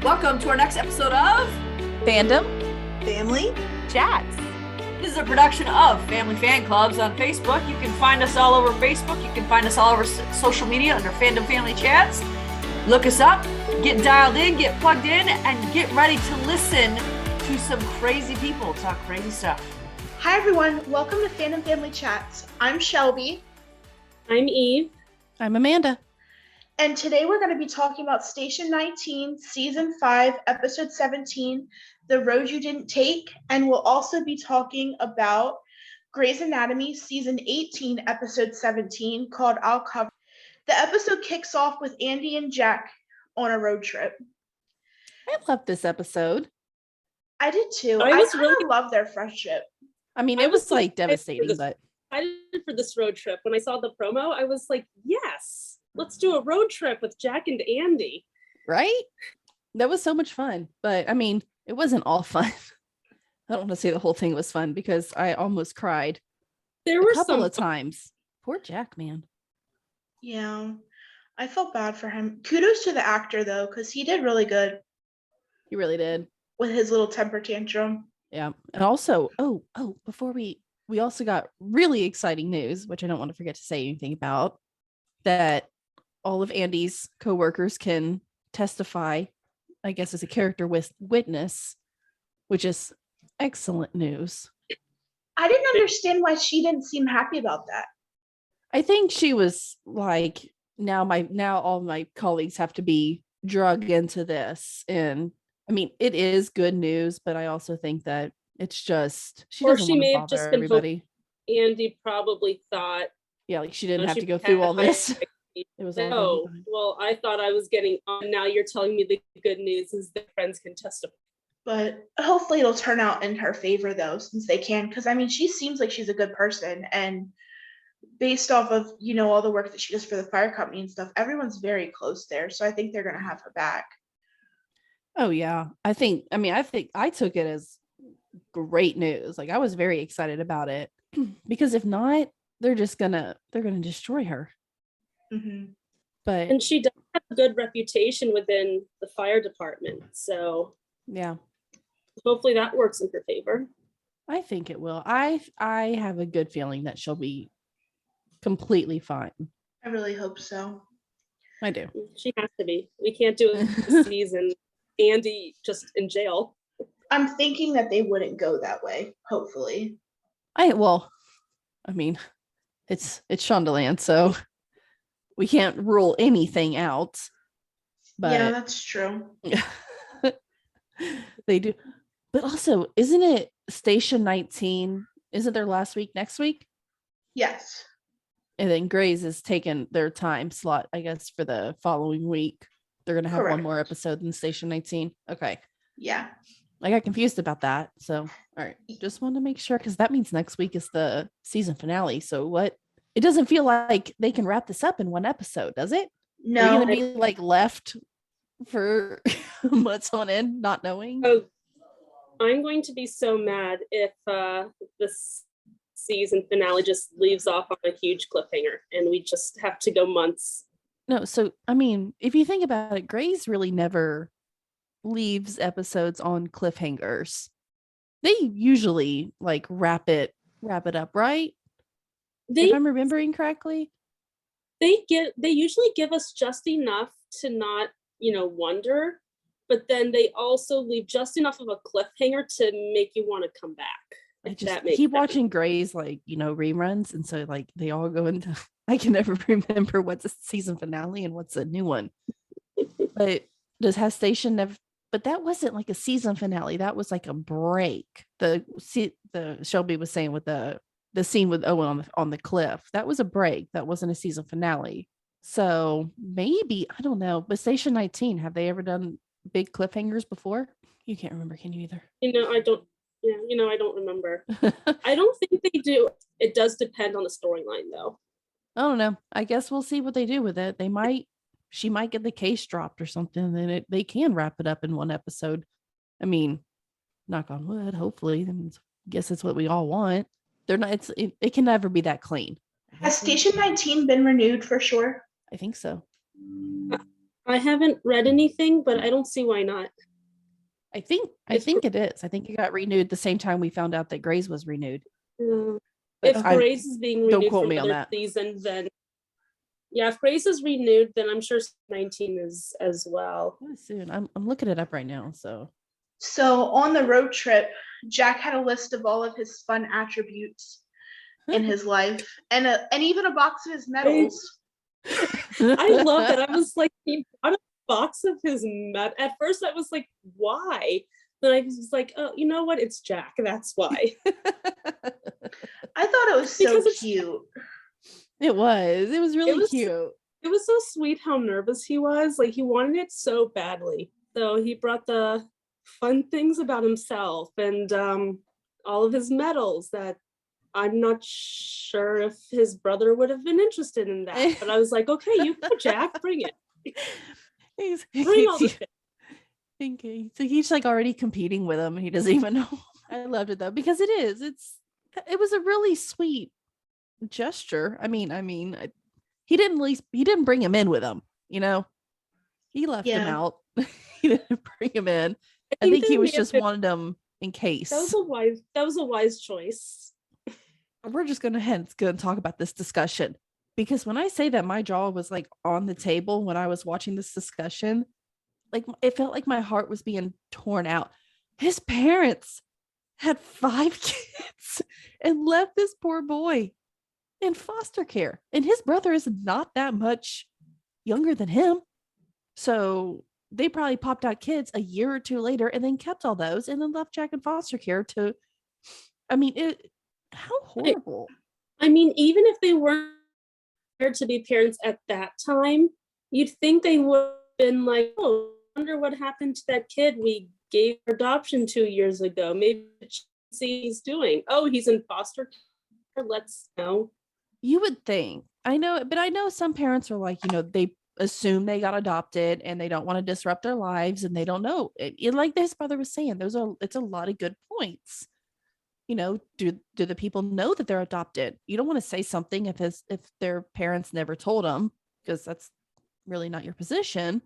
Welcome to our next episode of Fandom Family Chats. This is a production of Family Fan Clubs on Facebook. You can find us all over Facebook. You can find us all over social media under Fandom Family Chats. Look us up, get dialed in, get plugged in, and get ready to listen to some crazy people talk crazy stuff. Hi everyone, welcome to Fandom Family Chats. I'm Shelby. I'm Eve. I'm Amanda. And today we're going to be talking about Station 19, Season 5, Episode 17, The Road You Didn't Take, and we'll also be talking about Grey's Anatomy, Season 18, Episode 17, called I'll Cover. The episode kicks off with Andy and Jack on a road trip. I love this episode. I did too. I I was kind of really- love their friendship. I mean, I it was was like excited for devastating, this. but I did for this road trip. When I saw the promo, I was like, yes, let's do a road trip with Jack and Andy. right? That was so much fun. But I mean, it wasn't all fun. I don't want to say the whole thing was fun because I almost cried There a were couple some of times. Poor Jack, man. Yeah, I felt bad for him. Kudos to the actor though, because he did really good He really did. with his little temper tantrum. Yeah. And also, before we also got really exciting news, which I don't want to forget to say anything about, that all of Andy's coworkers can testify, I guess, as a character witness, which is excellent news. I didn't understand why she didn't seem happy about that. I think she was like, now all my colleagues have to be drug into this. And I mean, it is good news, but I also think that it's just she Or doesn't she want may to have bother just been everybody. Andy probably thought, Yeah, like she didn't "Oh, have she to go through all had this. my- It was all gonna no, be fine. well, I thought I was getting on. Now you're telling me the good news is that friends can testify. But hopefully it'll turn out in her favor though, since they can. Because I mean, she seems like she's a good person, and based off of all the work that she does for the fire company and stuff, everyone's very close there. So I think they're gonna have her back. Oh yeah. I think I took it as great news. Like I was very excited about it because if not, they're gonna destroy her. Mm-hmm. But And she does have a good reputation within the fire department. So yeah, hopefully that works in her favor. I think it will. I have a good feeling that she'll be completely fine. I really hope so. I do. She has to be. We can't do it this season. Andy just in jail. I'm thinking that they wouldn't go that way. Hopefully. I mean, it's Shondaland, so we can't rule anything out. But Yeah, that's true. they do. But also, isn't it Station 19? Isn't their last week next week? Yes. And then Grey's is taking their time slot, I guess, for the following week. They're going to have one more Correct. episode than Station 19. Okay. Yeah. I got confused about that. So, all right. Just wanted to make sure because that means next week is the season finale. So, what? It doesn't feel like they can wrap this up in one episode, does it? Are you No. going to be like left for months on end, not knowing? Oh, I'm going to be so mad if this season finale just leaves off on a huge cliffhanger and we just have to go months. No. So, I mean, if you think about it, Grey's really never leaves episodes on cliffhangers. They usually like wrap it up, right? They If I'm remembering correctly. they usually give us just enough to not, wonder, but then they also leave just enough of a cliffhanger to make you want to come back. I if just that makes keep sense. watching Grey's reruns, and so like they all go into I can never remember what's a season finale and what's a new one. But has Station never? But that wasn't like a season finale. That was like a break. The Shelby was saying with the scene with Owen on the cliff. That was a break. That wasn't a season finale. So maybe I don't know. But Station 19, have they ever done big cliffhangers before? You can't remember, can you either? I don't. Yeah, I don't remember. I don't think they do. It does depend on the storyline, though. I don't know. I guess we'll see what they do with it. She might get the case dropped or something, and then they can wrap it up in one episode. I mean, knock on wood, hopefully. I guess it's what we all want. They're not. It can never be that clean. Has Station 19 been renewed for sure? I think so. I haven't read anything, but I don't see why not. I think it is. I think it got renewed the same time we found out that Grey's was renewed. If Grey's is being renewed quote for me on another that. season, then yeah, if Grey's is renewed, then I'm sure 19 is as well. Soon. I'm looking it up right now. So on the road trip, Jack had a list of all of his fun attributes in his life, and even a box of his medals. I love that. I was like, he brought a box of his med. At first, I was like, why? Then I was like, oh, you know what? It's Jack. That's why. I thought it was so cute. It was really cute. It was so sweet how nervous he was. Like, he wanted it so badly. So he brought the fun things about himself and all of his medals that I'm not sure if his brother would have been interested in that. But I was like, okay, you go, Jack, bring it. Bring all the shit. So he's like already competing with him and he doesn't even know. I loved it though, because it was a really sweet gesture. I mean, he didn't bring him in with him, you know. He left him out. He didn't bring him in. I think he was just wanted him in case. That was a wise choice. We're just gonna talk about this discussion, because when I say that my jaw was like on the table when I was watching this discussion, like it felt like my heart was being torn out. His parents had 5 kids and left this poor boy in foster care, and his brother is not that much younger than him, so they probably popped out kids a year or 2 later and then kept all those and then left Jack in foster care to, how horrible. I mean, even if they weren't prepared to be parents at that time, you'd think they would have been like, oh, I wonder what happened to that kid we gave adoption 2 years ago. Maybe see he's doing. Oh, he's in foster care. Let's know. You would think. I know, but I know some parents are like, they assume they got adopted and they don't want to disrupt their lives and they don't know. Like this brother was saying, it's a lot of good points. Do the people know that they're adopted? You don't want to say something if their parents never told them, because that's really not your position.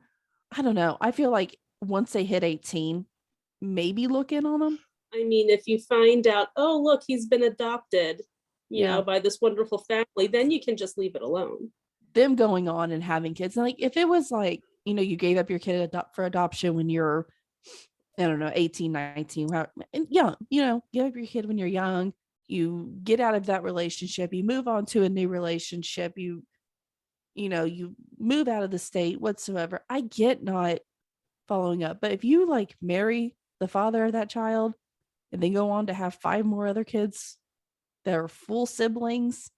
I don't know. I feel like once they hit 18, maybe look in on them. I mean, if you find out, oh, look, he's been adopted, you know, by this wonderful family, then you can just leave it alone. Them going on and having kids, like if it was like, you gave up your kid for adoption when you're, I don't know, 18, 19, and give up your kid when you're young, you get out of that relationship, you move on to a new relationship, you move out of the state whatsoever. I get not following up, but if you like marry the father of that child and then go on to have 5 more other kids that are full siblings,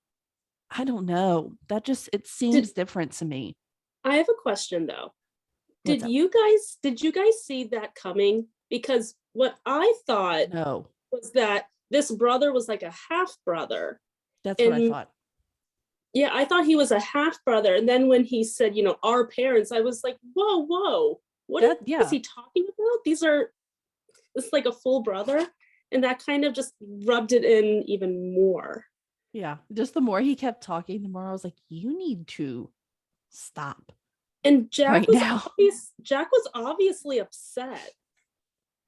I don't know. It seems different to me. I have a question though. Did you guys see that coming? Because what I thought was that this brother was like a half brother. That's what I thought. Yeah, I thought he was a half brother. And then when he said, our parents, I was like, whoa. What is he talking about? This is like a full brother. And that kind of just rubbed it in even more. Yeah, just the more he kept talking, the more I was like, you need to stop. And Jack was obviously upset.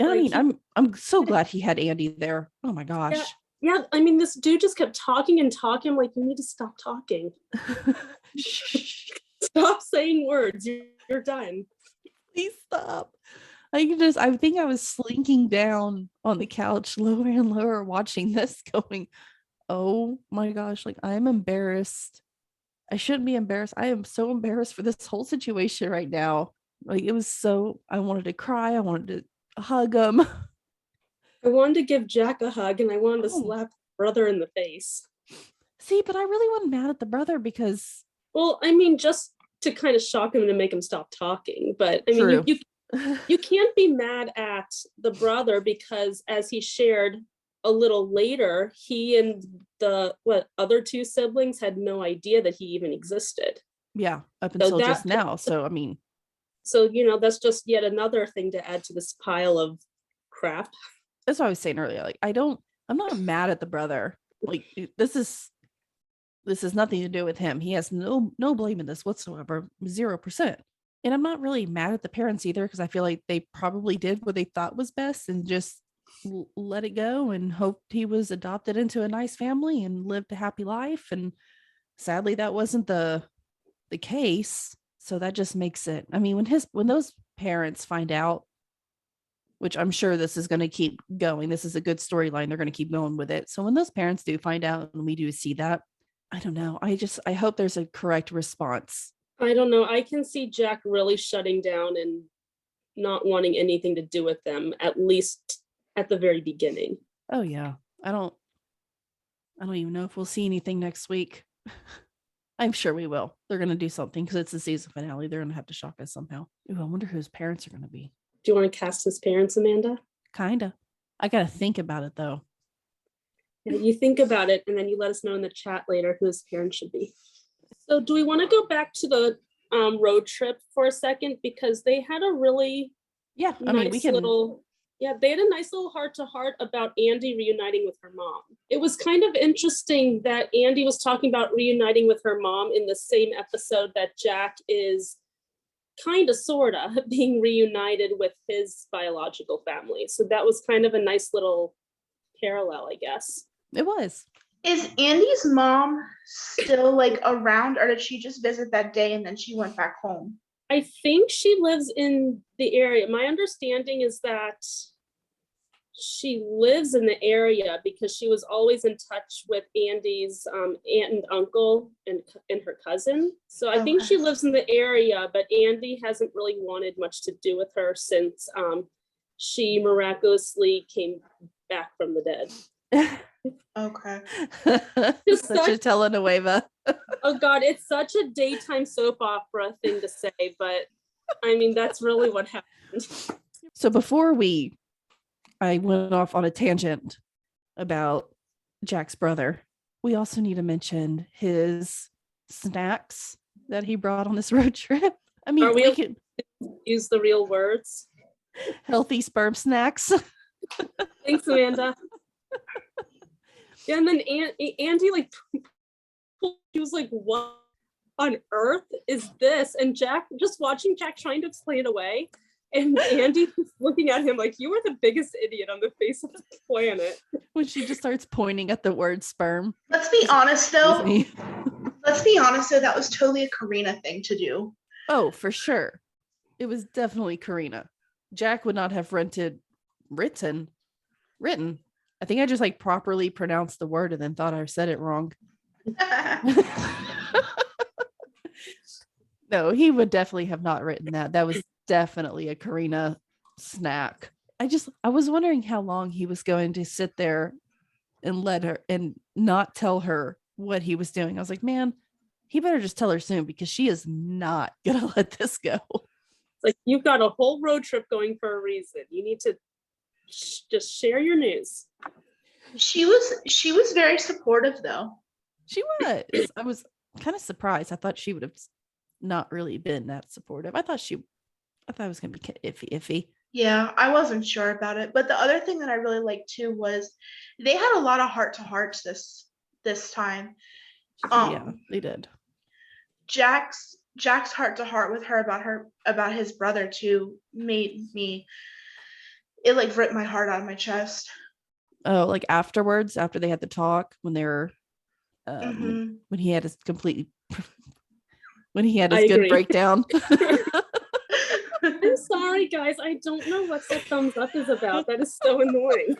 I'm so glad he had Andy there. Oh my gosh. Yeah, I mean, this dude just kept talking and talking. I'm like, you need to stop talking. Stop saying words. You're done. Please stop. I think I was slinking down on the couch lower and lower watching this going, oh my gosh, like I'm embarrassed. I shouldn't be embarrassed. I am so embarrassed for this whole situation right now. Like I wanted to cry. I wanted to hug him. I wanted to give Jack a hug and I wanted to slap brother in the face. See, but I really wasn't mad at the brother because... Well, I mean, just to kind of shock him to make him stop talking. But I mean, you can't be mad at the brother because as he shared a little later, he and the other 2 siblings had no idea that he even existed. Yeah, up until just now. So, I mean. So, that's just yet another thing to add to this pile of crap. That's what I was saying earlier. Like, I'm not mad at the brother. Like, this is nothing to do with him. He has no blame in this whatsoever. 0%. And I'm not really mad at the parents either, because I feel like they probably did what they thought was best and just let it go and hoped he was adopted into a nice family and lived a happy life. And sadly, that wasn't the case. So that just makes it, I mean, when those parents find out, which I'm sure this is going to keep going, this is a good storyline, they're going to keep going with it. So when those parents do find out and we do see that, I don't know, I hope there's a correct response. I don't know. I can see Jack really shutting down and not wanting anything to do with them, at least at the very beginning. Oh yeah. I don't even know if we'll see anything next week. I'm sure we will. They're going to do something because it's the season finale. They're going to have to shock us somehow. Ooh, I wonder who his parents are going to be. Do you want to cast his parents, Amanda? Kinda. I got to think about it though. Yeah, you think about it and then you let us know in the chat later who his parents should be. So do we want to go back to the road trip for a second? Because they had a really I mean, we can. They had a nice little heart-to-heart about Andy reuniting with her mom. It was kind of interesting that Andy was talking about reuniting with her mom in the same episode that Jack is kind of, sort of, being reunited with his biological family. So that was kind of a nice little parallel, I guess. It was. Is Andy's mom still like around, or did she just visit that day and then she went back home? I think she lives in the area. My understanding is that she lives in the area because she was always in touch with Andy's aunt and uncle and her cousin. So I think she lives in the area, but Andy hasn't really wanted much to do with her since she miraculously came back from the dead. Okay. It's such a telenovela. Oh God, it's such a daytime soap opera thing to say, but I mean, that's really what happened. So before I went off on a tangent about Jack's brother, we also need to mention his snacks that he brought on this road trip. I mean, we could use the real words. Healthy sperm snacks. Thanks, Amanda. Yeah, and then Andy, like, he was like, what on earth is this? And Jack, just watching Jack trying to explain it away, and Andy looking at him like, you are the biggest idiot on the face of the planet. When she just starts pointing at the word sperm. Let's be honest though, that was totally a Karina thing to do. Oh, for sure. It was definitely Karina. Jack would not have written. I think I just like properly pronounced the word and then thought I said it wrong. No, he would definitely have not written that. That was definitely a Karina snack. I was wondering how long he was going to sit there and let her and not tell her what he was doing. I was like, man, he better just tell her soon because she is not gonna let this go. It's like, you've got a whole road trip going for a reason. You need to just share your news. She was very supportive though. She was. I was kind of surprised. I thought she would have not really been that supportive. I thought it was gonna be iffy. Yeah, I wasn't sure about it. But the other thing that I really liked too was they had a lot of heart-to-hearts this time. Yeah, they did. Jack's heart-to-heart with her about his brother too made me, it like ripped my heart out of my chest. Oh, like afterwards, after they had the talk, when they were when he had his good breakdown. I'm sorry, guys. I don't know what the thumbs up is about. That is so annoying.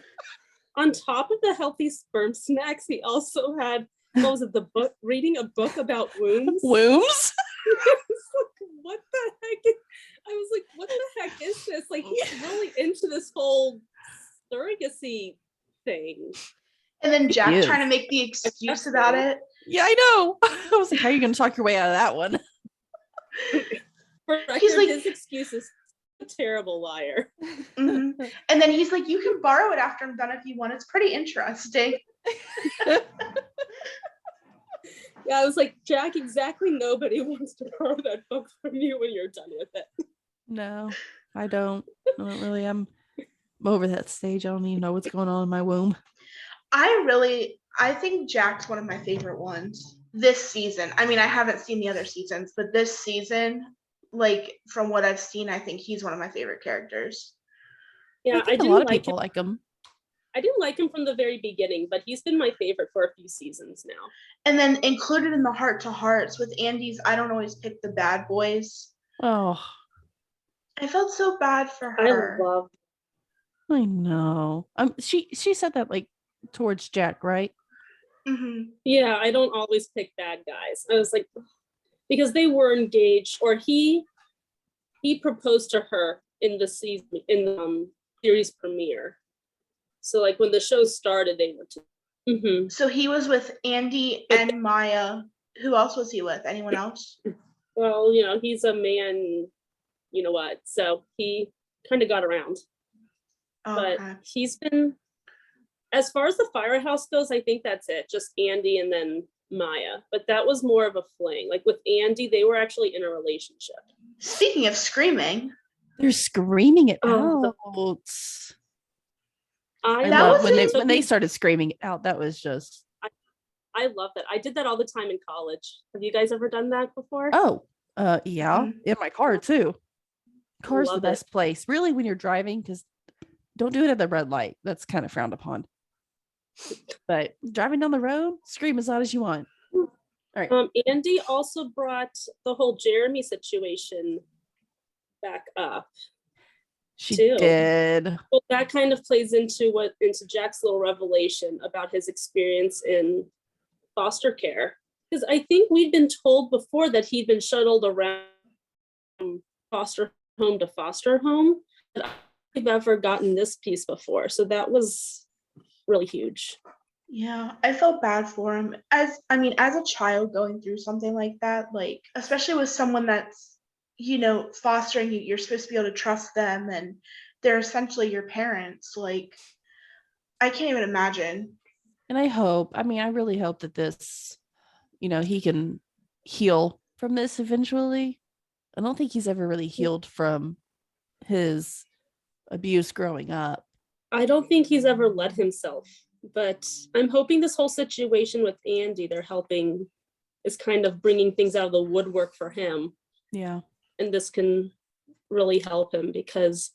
On top of the healthy sperm snacks, he also had, what was it, reading a book about wombs? Wombs? What the heck? I was like, what the heck is this? Like, he's really into this whole surrogacy thing. And then Jack trying to make the excuse about it. Yeah, I know. I was like, how are you going to talk your way out of that one? For record, like, his excuse is a terrible liar. Mm-hmm. And then he's like, you can borrow it after I'm done if you want. It's pretty interesting. Yeah, I was like, Jack, exactly nobody wants to borrow that book from you when you're done with it. No, I don't really. I'm over that stage. I don't even know what's going on in my womb. I think Jack's one of my favorite ones this season. I mean, I haven't seen the other seasons, but this season, like from what I've seen, I think he's one of my favorite characters. Yeah, I think a lot of people like him. I didn't like him from the very beginning, but he's been my favorite for a few seasons now. And then included in the heart to hearts with Andy's I don't always pick the bad boys. Oh, I felt so bad for her. I know. She said that like towards Jack, right? Mm-hmm. Yeah, I don't always pick bad guys. I was like, because they were engaged, or he proposed to her in the season, in the series premiere. So like when the show started, they were Mm-hmm. So he was with Andy and Maya. Who else was he with? Anyone else? Well, you know, he's a man, you know what? So he kind of got around. Okay. But he's been, as far as the firehouse goes, I think that's it. Just Andy and then Maya. But that was more of a fling. Like with Andy, they were actually in a relationship. Speaking of screaming. They're screaming it out. I love when they started screaming it out. That was just. I love that. I did that all the time in college. Have you guys ever done that before? Oh, yeah. In my car too. Car's the best place. Really, when you're driving, because don't do it at the red light. That's kind of frowned upon. But driving down the road, scream as loud as you want. All right. Andy also brought the whole Jeremy situation back up. She did. Well, that kind of plays into Jack's little revelation about his experience in foster care. Because I think we'd been told before that he'd been shuttled around from foster home to foster home. But I've never gotten this piece before. So that was really huge. Yeah, I felt bad for him. As a child going through something like that, like especially with someone that's, you know, fostering you, you're supposed to be able to trust them and they're essentially your parents. Like, I can't even imagine. And I really hope that this, you know, he can heal from this eventually. I don't think he's ever really healed from his abuse growing up. I don't think he's ever let himself, but I'm hoping this whole situation with Andy, they're helping, is kind of bringing things out of the woodwork for him. Yeah. And this can really help him because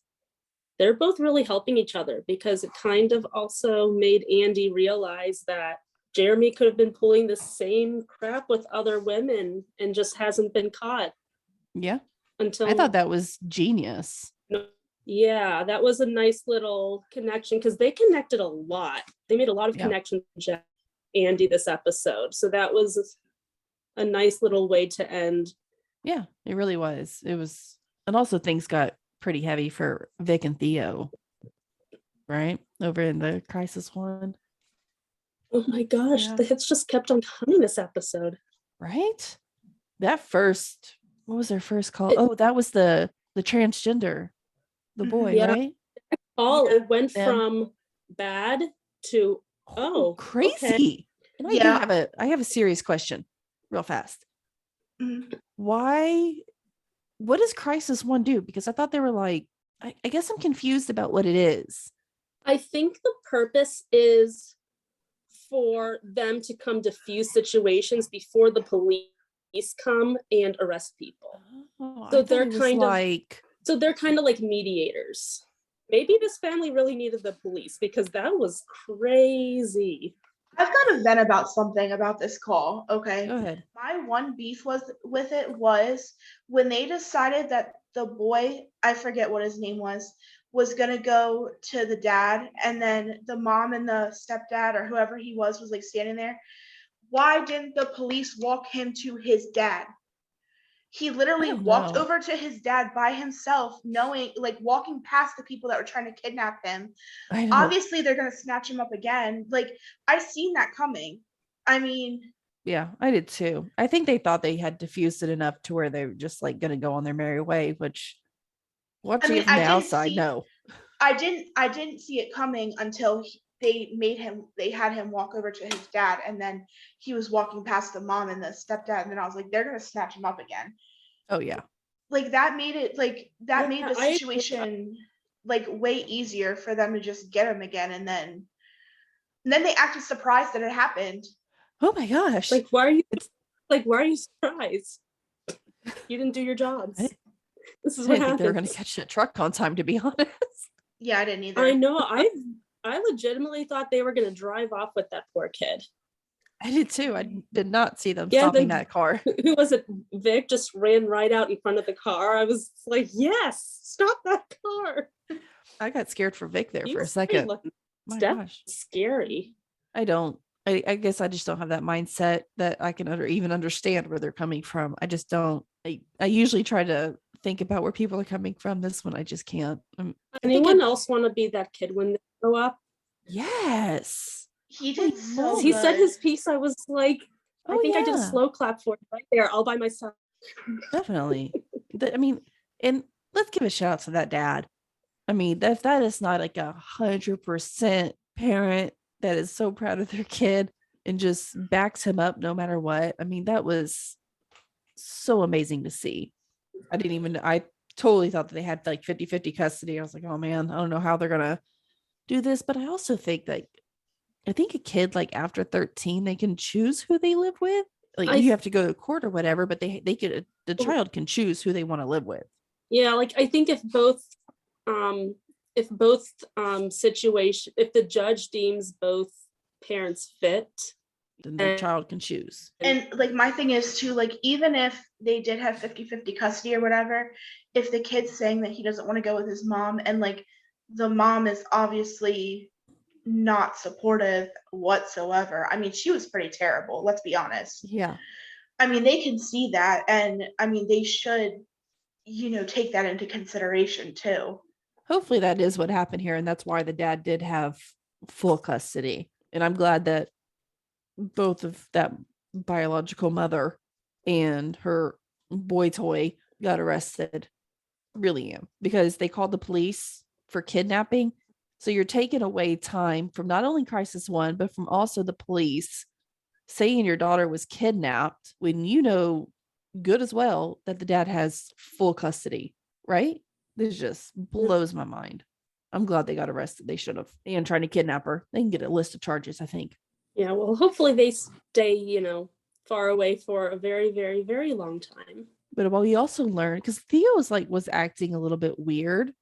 they're both really helping each other, because it kind of also made Andy realize that Jeremy could have been pulling the same crap with other women and just hasn't been caught. Yeah. Until I thought that was genius. Yeah, that was a nice little connection because they connected a lot. They made a lot of connections with Jack and Andy this episode. So that was a nice little way to end. Yeah, it really was. It was, and also things got pretty heavy for Vic and Theo, right? Over in the Crisis one. Oh my gosh, the hits just kept on coming this episode. Right? That first, what was their first call? That was the transgender, the boy, right? It went from bad to crazy. Okay. And I have a serious question, real fast. Mm-hmm. What does Crisis 1 do? Because I thought they were like, I guess I'm confused about what it is. I think the purpose is for them to come defuse situations before the police come and arrest people. So they're kind of like mediators. Maybe this family really needed the police because that was crazy. I've got a vent about something about this call. Okay. Go ahead. My one beef was when they decided that the boy, I forget what his name was going to go to the dad, and then the mom and the stepdad or whoever he was like standing there. Why didn't the police walk him to his dad? He literally walked over to his dad by himself, knowing, like, walking past the people that were trying to kidnap him. Obviously, they're going to snatch him up again. Like, I seen that coming. I mean... Yeah, I did too. I think they thought they had diffused it enough to where they were just, like, going to go on their merry way, which, watching it from the outside, no. I didn't see it coming until they had him walk over to his dad, and then he was walking past the mom and the stepdad, and then I was like, they're gonna snatch him up again. Oh yeah. Like that made it made the situation like way easier for them to just get him again, and then they acted surprised that it happened. Oh my gosh. Like why are you surprised? You didn't do your jobs. This is I what didn't think they were going to happens. catch that truck on time, to be honest. Yeah, I didn't either. I know. I legitimately thought they were going to drive off with that poor kid. I did too. I did not see them Yeah, stopping then- that car. Who was it? Vic just ran right out in front of the car. I was like, yes, stop that car. I got scared for Vic there He for a was pretty second. looking- My Steph- gosh. Scary. I don't. I guess I just don't have that mindset that I can even understand where they're coming from. I just don't. I usually try to think about where people are coming from. This one, I just can't. Anyone else want to be that kid when they grow up? Yes. He did Holy so moly. He good. said his piece. I was like, I Oh, think I did a yeah. slow clap for it right there, all by myself. Definitely. I mean, and let's give a shout out to that dad. I mean, if that is not like 100% parent that is so proud of their kid and just backs him up no matter what. I mean, that was so amazing to see. I totally thought that they had like 50-50 custody. I was like, oh man, I don't know how they're gonna do this. But I also think that I think a kid like after 13, they can choose who they live with. Like you have to go to court or whatever, but the child can choose who they want to live with. Yeah, like I think if both situation, if the judge deems both parents fit, Then the child can choose. And like my thing is too, like even if they did have 50-50 custody or whatever, if the kid's saying that he doesn't want to go with his mom and like the mom is obviously not supportive whatsoever. I mean, she was pretty terrible, let's be honest. Yeah. I mean, they can see that, and I mean they should, take that into consideration too. Hopefully that is what happened here. And that's why the dad did have full custody. And I'm glad that both of that biological mother and her boy toy got arrested. Really am, because they called the police for kidnapping. So you're taking away time from not only crisis one, but from also the police saying your daughter was kidnapped when you know good as well that the dad has full custody, right? This just blows my mind. I'm glad they got arrested. They should have. And trying to kidnap her. They can get a list of charges, I think. yeah, well, hopefully they stay, far away for a very, very, very long time. But what we also learned, because Theo was acting a little bit weird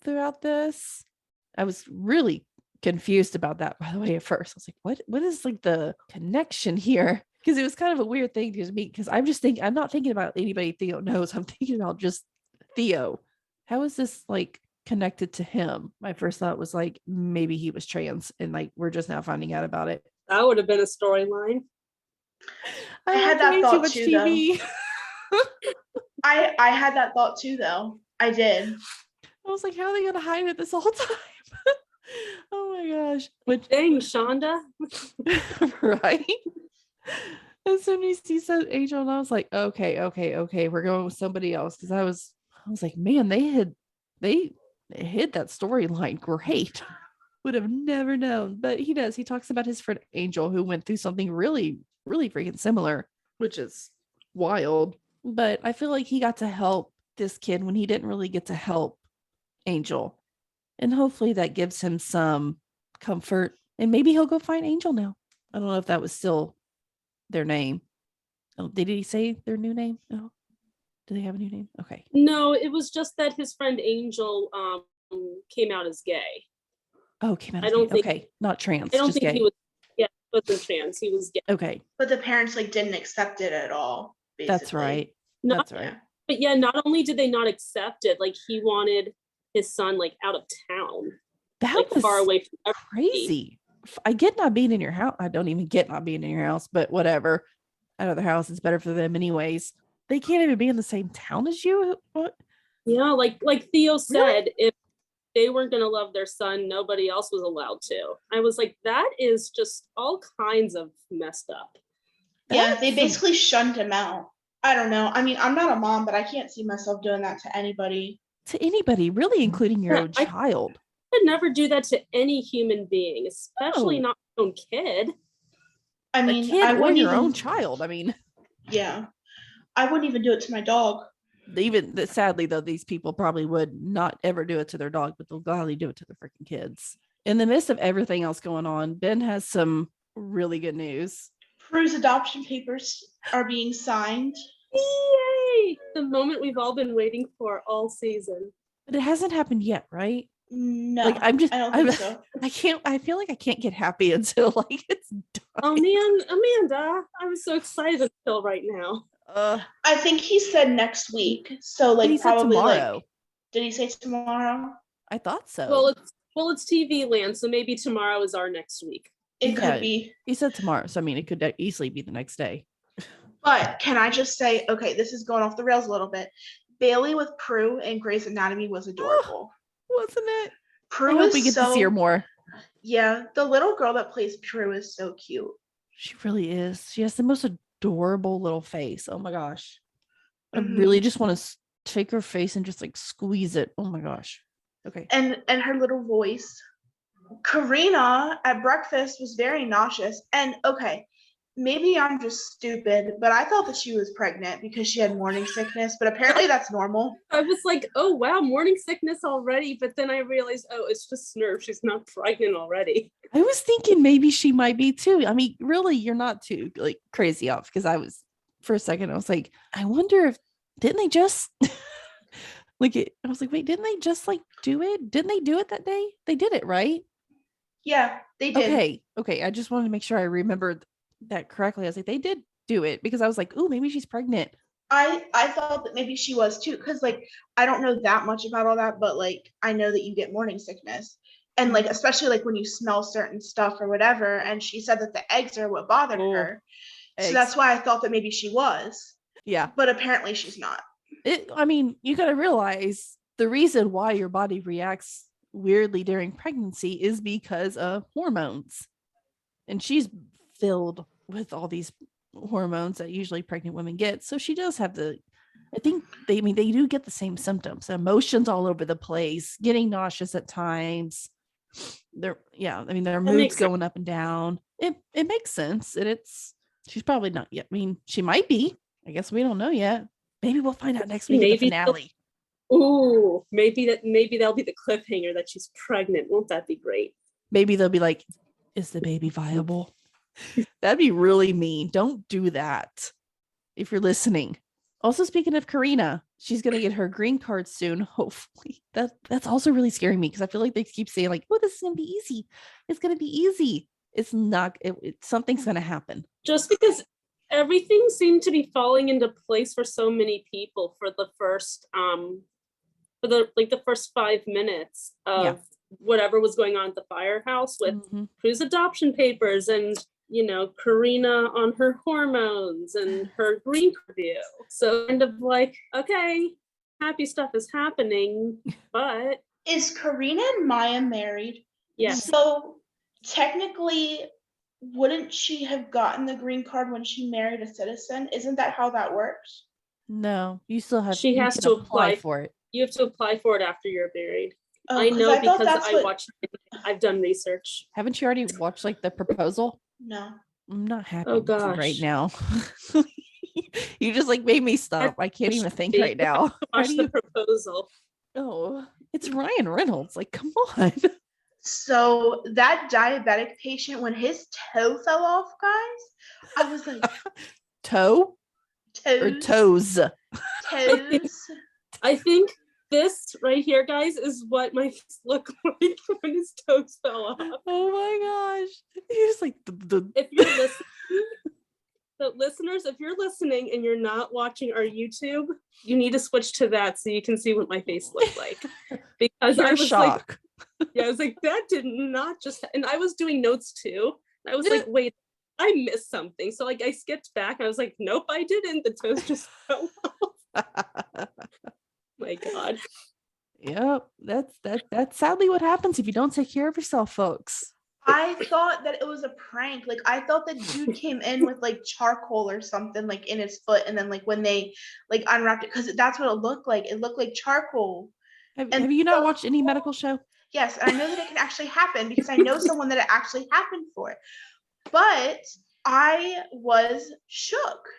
throughout this. I was really confused about that, by the way, at first. I was like, what is like the connection here? Because it was kind of a weird thing to me, because I'm not thinking about anybody Theo knows. I'm thinking about just Theo. How is this like connected to him? My first thought was like, maybe he was trans and like we're just now finding out about it. That would have been a storyline. I had watch that way thought too much too, TV. I had that thought too, though. I did. I was like, how are they gonna hide it this whole time? Oh my gosh. Which Dang, Shonda. right? As soon as he said Angel, and I was like, okay, we're going with somebody else. Because I was like, man, they hid that storyline great. Would have never known. But he does. He talks about his friend Angel, who went through something really, really freaking similar, which is wild. But I feel like he got to help this kid when he didn't really get to help Angel. And hopefully that gives him some comfort. And maybe he'll go find Angel now. I don't know if that was still their name. Oh, did he say their new name? No. Do they have a new name? Okay. No, it was just that his friend Angel came out as gay. Oh, came out I as don't gay. think- Okay. Not trans. I don't just think gay. he was. Yeah, he wasn't trans. He was gay. Okay. But the parents like didn't accept it at all. Basically. That's right. No, That's right. But yeah, not only did they not accept it, like he wanted his son like out of town, That like was far away from everybody. crazy. I get not being in your house. I don't even get not being in your house, but whatever. Out of the house, it's better for them anyways. They can't even be in the same town as you. What? Yeah, like Theo said, Really? if they weren't gonna love their son, nobody else was allowed to. I was like, that is just all kinds of messed up. Yeah, That's they some- basically shunned him out. I don't know. I mean, I'm not a mom, but I can't see myself doing that to anybody. to anybody, really, including your Yeah, own I- child. I would never do that to any human being, especially No. not my own kid. I A mean, kid I or wouldn't your even. own child. I mean, Yeah, I wouldn't even do it to my dog. even sadly though, these people probably would not ever do it to their dog, but they'll gladly do it to their freaking kids. In the midst of everything else going on, Ben has some really good news. Prue's adoption papers are being signed. Yay! The moment we've all been waiting for all season. But it hasn't happened yet, right? No, Like I don't think so. I feel like I can't get happy until like it's done. Oh man, Amanda, I was so excited until right now. I think he said next week. So But like he said probably tomorrow. like, did he say tomorrow? I thought so. Well, it's TV land, so maybe tomorrow is our next week. It Yeah. could be. He said tomorrow, so I mean, it could easily be the next day. But can I just say, okay, this is going off the rails a little bit. Bailey with Prue and Grey's Anatomy was adorable. Wasn't it? Prue I hope is we get to see her more. Yeah, the little girl that plays Prue is so cute. She really is. She has the most adorable little face. Oh my gosh. I Mhm. really just want to take her face and just like squeeze it. Oh my gosh. Okay. And her little voice. Karina at breakfast was very nauseous. And okay, maybe I'm just stupid, but I thought that she was pregnant because she had morning sickness, but apparently that's normal. I was like, oh wow, morning sickness already, but then I realized, oh, it's just nerves. She's not pregnant already. I was thinking maybe she might be too. I mean, really, you're not too like crazy off because I was for a second, I was like, I wonder if didn't they just I was like, wait, didn't they just like do it? Didn't they do it that day? They did it, right? Yeah, they did. Okay. I just wanted to make sure I remembered that correctly. I was like, they did do it because I was like, oh, maybe she's pregnant. I thought that maybe she was too, because like I don't know that much about all that, but like I know that you get morning sickness. And like especially like when you smell certain stuff or whatever. And she said that the eggs are what bothered her. So that's why I thought that maybe she was. Yeah. But apparently she's not. I mean, you got to realize the reason why your body reacts weirdly during pregnancy is because of hormones. And she's filled with all these hormones that usually pregnant women get. So she does have I think they do get the same symptoms, emotions all over the place, getting nauseous at times. Their moods going up and down. It makes sense. And she's probably not yet. I mean, she might be. I guess we don't know yet. Maybe we'll find out next week at the finale. Ooh, maybe that'll be the cliffhanger that she's pregnant. Won't that be great? Maybe they'll be like, is the baby viable? That'd be really mean. Don't do that if you're listening. Also, speaking of Karina, she's gonna get her green card soon. Hopefully, that's also really scaring me because I feel like they keep saying like, "Oh, this is gonna be easy. It's gonna be easy." It's not. Something's gonna happen. Just because everything seemed to be falling into place for so many people for the first the first 5 minutes of whatever was going on at the firehouse with Prue's adoption papers and Karina on her hormones and her green card review. So kind of like, okay, happy stuff is happening, but is Karina and Maya married? Yes. So technically, wouldn't she have gotten the green card when she married a citizen? Isn't that how that works? No, you still have. She has to apply for it. You have to apply for it after you're married. Oh, I know because I've done research. Haven't you already watched like the proposal? No. I'm not happy right gosh. now. You just like made me stop. I can't even think right now. Watch the proposal. Oh, it's Ryan Reynolds. Like, come on. So that diabetic patient, when his toe fell off, guys, I was like, toe? toes. Or toes? Toes. I think this right here, guys, is what my face looked like when his toes fell off. Oh my gosh. He was like, if you're listening, so listeners, if you're listening and you're not watching our YouTube, you need to switch to that so you can see what my face looked like. Because I was shocked. I was like, that did not just, and I was doing notes too. I was like, wait, I missed something. So like I skipped back. I was like, nope, I didn't. The toes just fell off. My God. Yep. That's sadly what happens if you don't take care of yourself, folks. I thought that it was a prank. Like I thought that dude came in with like charcoal or something like in his foot, and then like when they like unwrapped it, because that's what it looked like. It looked like charcoal. Have you not watched any medical show? Yes, and I know that it can actually happen because I know someone that it actually happened for. But I was shook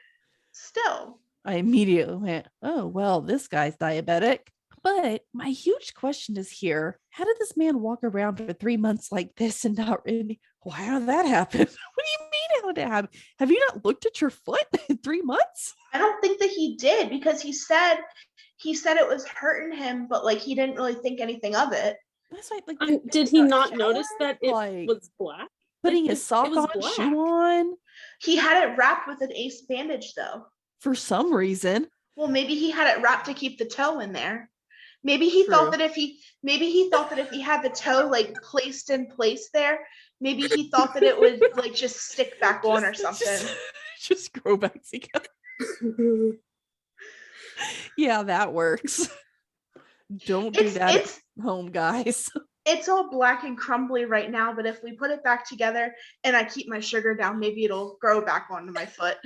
still. I immediately went, oh, well, this guy's diabetic. But my huge question is here, how did this man walk around for 3 months like this and not really, how did that happen? What do you mean how did it happen? Have you not looked at your foot in 3 months? I don't think that he did, because he said it was hurting him, but like he didn't really think anything of it. That's like Did he not notice that it like was black? putting Like, his sock was on, black. shoe on He had it wrapped with an ace bandage though. for some reason. Well, maybe he had it wrapped to keep the toe in there. Maybe he thought True. that if he had the toe like placed in place there, maybe he thought that it would like just stick back on or something. Just grow back together. Yeah, that works. Don't do that at home, guys. It's all black and crumbly right now, but if we put it back together and I keep my sugar down, maybe it'll grow back onto my foot.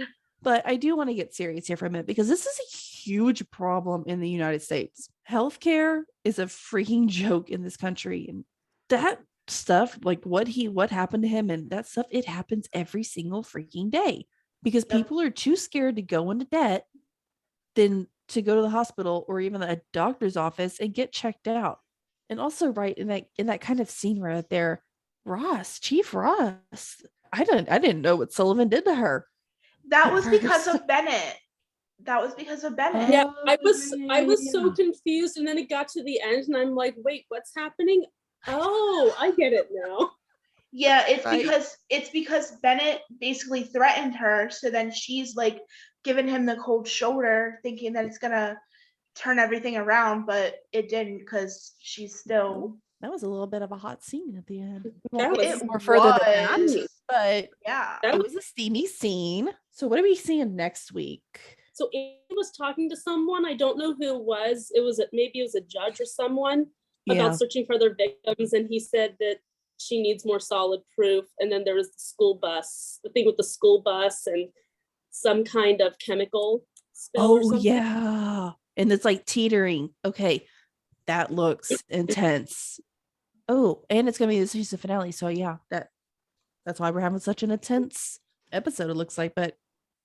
But I do want to get serious here for a minute, because this is a huge problem in the United States. Healthcare is a freaking joke in this country. And that stuff, like what happened to him and that stuff, it happens every single freaking day, because people are too scared to go into debt than to go to the hospital or even a doctor's office and get checked out. And also, right, in that kind of scene right there, Chief Ross, I didn't know what Sullivan did to her. That was because of Bennett. Yeah, I was so confused, and then it got to the end and I'm like, wait, what's happening? Oh, I get it now. Yeah, it's Right? because Bennett basically threatened her, so then she's like giving him the cold shoulder, thinking that it's gonna turn everything around, but it didn't, because she's still. That was a little bit of a hot scene at the end. We That won't was- get more further than that, was. but Yeah. it was a steamy scene. So what are we seeing next week? So Amy was talking to someone, I don't know who it was. Maybe it was a judge or someone about searching for their victims, and he said that she needs more solid proof. And then there was the thing with the school bus and some kind of chemical spill or Oh something. yeah. And it's like teetering. Okay. That looks intense. Oh, and it's gonna be the season finale. So yeah, that's why we're having such an intense episode, it looks like, but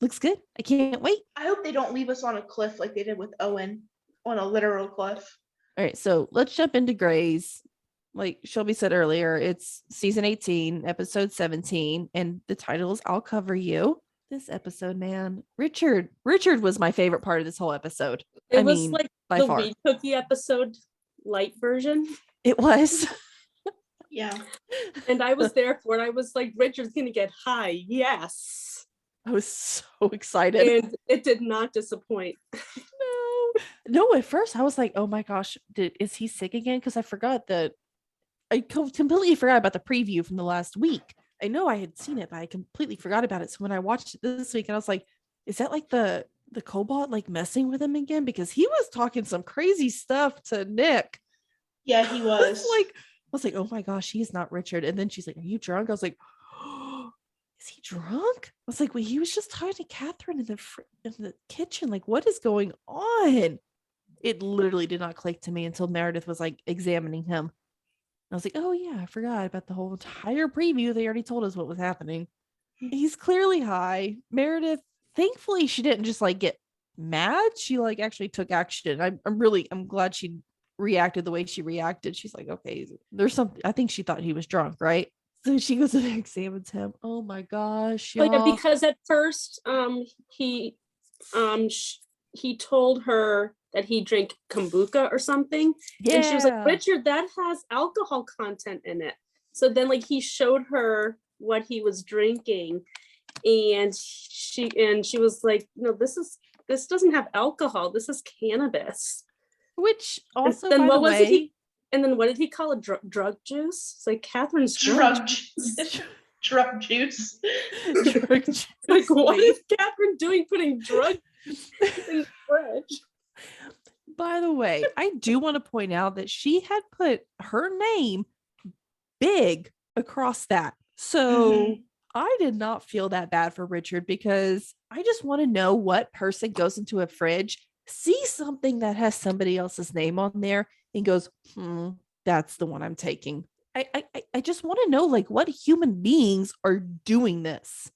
looks good. I can't wait. I hope they don't leave us on a cliff like they did with Owen, on a literal cliff. All right, so let's jump into Grey's. Like Shelby said earlier, it's season 18, episode 17, and the title is I'll Cover You. This episode, man, Richard was my favorite part of this whole episode. It was like by the far. Weed Cookie episode light version. It was. Yeah. And I was there for it. I was like, Richard's gonna get high. Yes. I was so excited. And it did not disappoint. No, at first I was like, oh my gosh, is he sick again? Because I completely forgot about the preview from the last week. I know I had seen it, but I completely forgot about it. So when I watched it this week, and I was like, is that like the cobalt like messing with him again? Because he was talking some crazy stuff to Nick. Yeah, he was. I was like, oh my gosh, he's not Richard. And then she's like, are you drunk? I was like, oh, is he drunk? I was like, well, he was just talking to Catherine in the kitchen. Like, what is going on? It literally did not click to me until Meredith was like examining him. I was like, oh yeah, I forgot about the whole entire preview. They already told us what was happening. He's clearly high. Meredith, thankfully, she didn't just like get mad. She like actually took action. I'm glad she reacted the way she reacted. She's like, okay, there's something. I think she thought he was drunk, right? So she goes and examines him. Oh my gosh. Oh, yeah, y'all. because at first he told her that he drank kombucha or something. Yeah. And she was like, Richard, that has alcohol content in it. So then like he showed her what he was drinking, and she was like, no, this doesn't have alcohol. This is cannabis. Which also, then by what the was way, and then what did he call it? Drug juice? It's like Catherine's Drug juice. Drug juice. drug juice. Like, what is Catherine doing putting drug in the fridge? By the way, I do want to point out that she had put her name big across that. So I did not feel that bad for Richard, because I just want to know what person goes into a fridge, sees something that has somebody else's name on there, and goes, that's the one I'm taking. I just want to know like what human beings are doing this,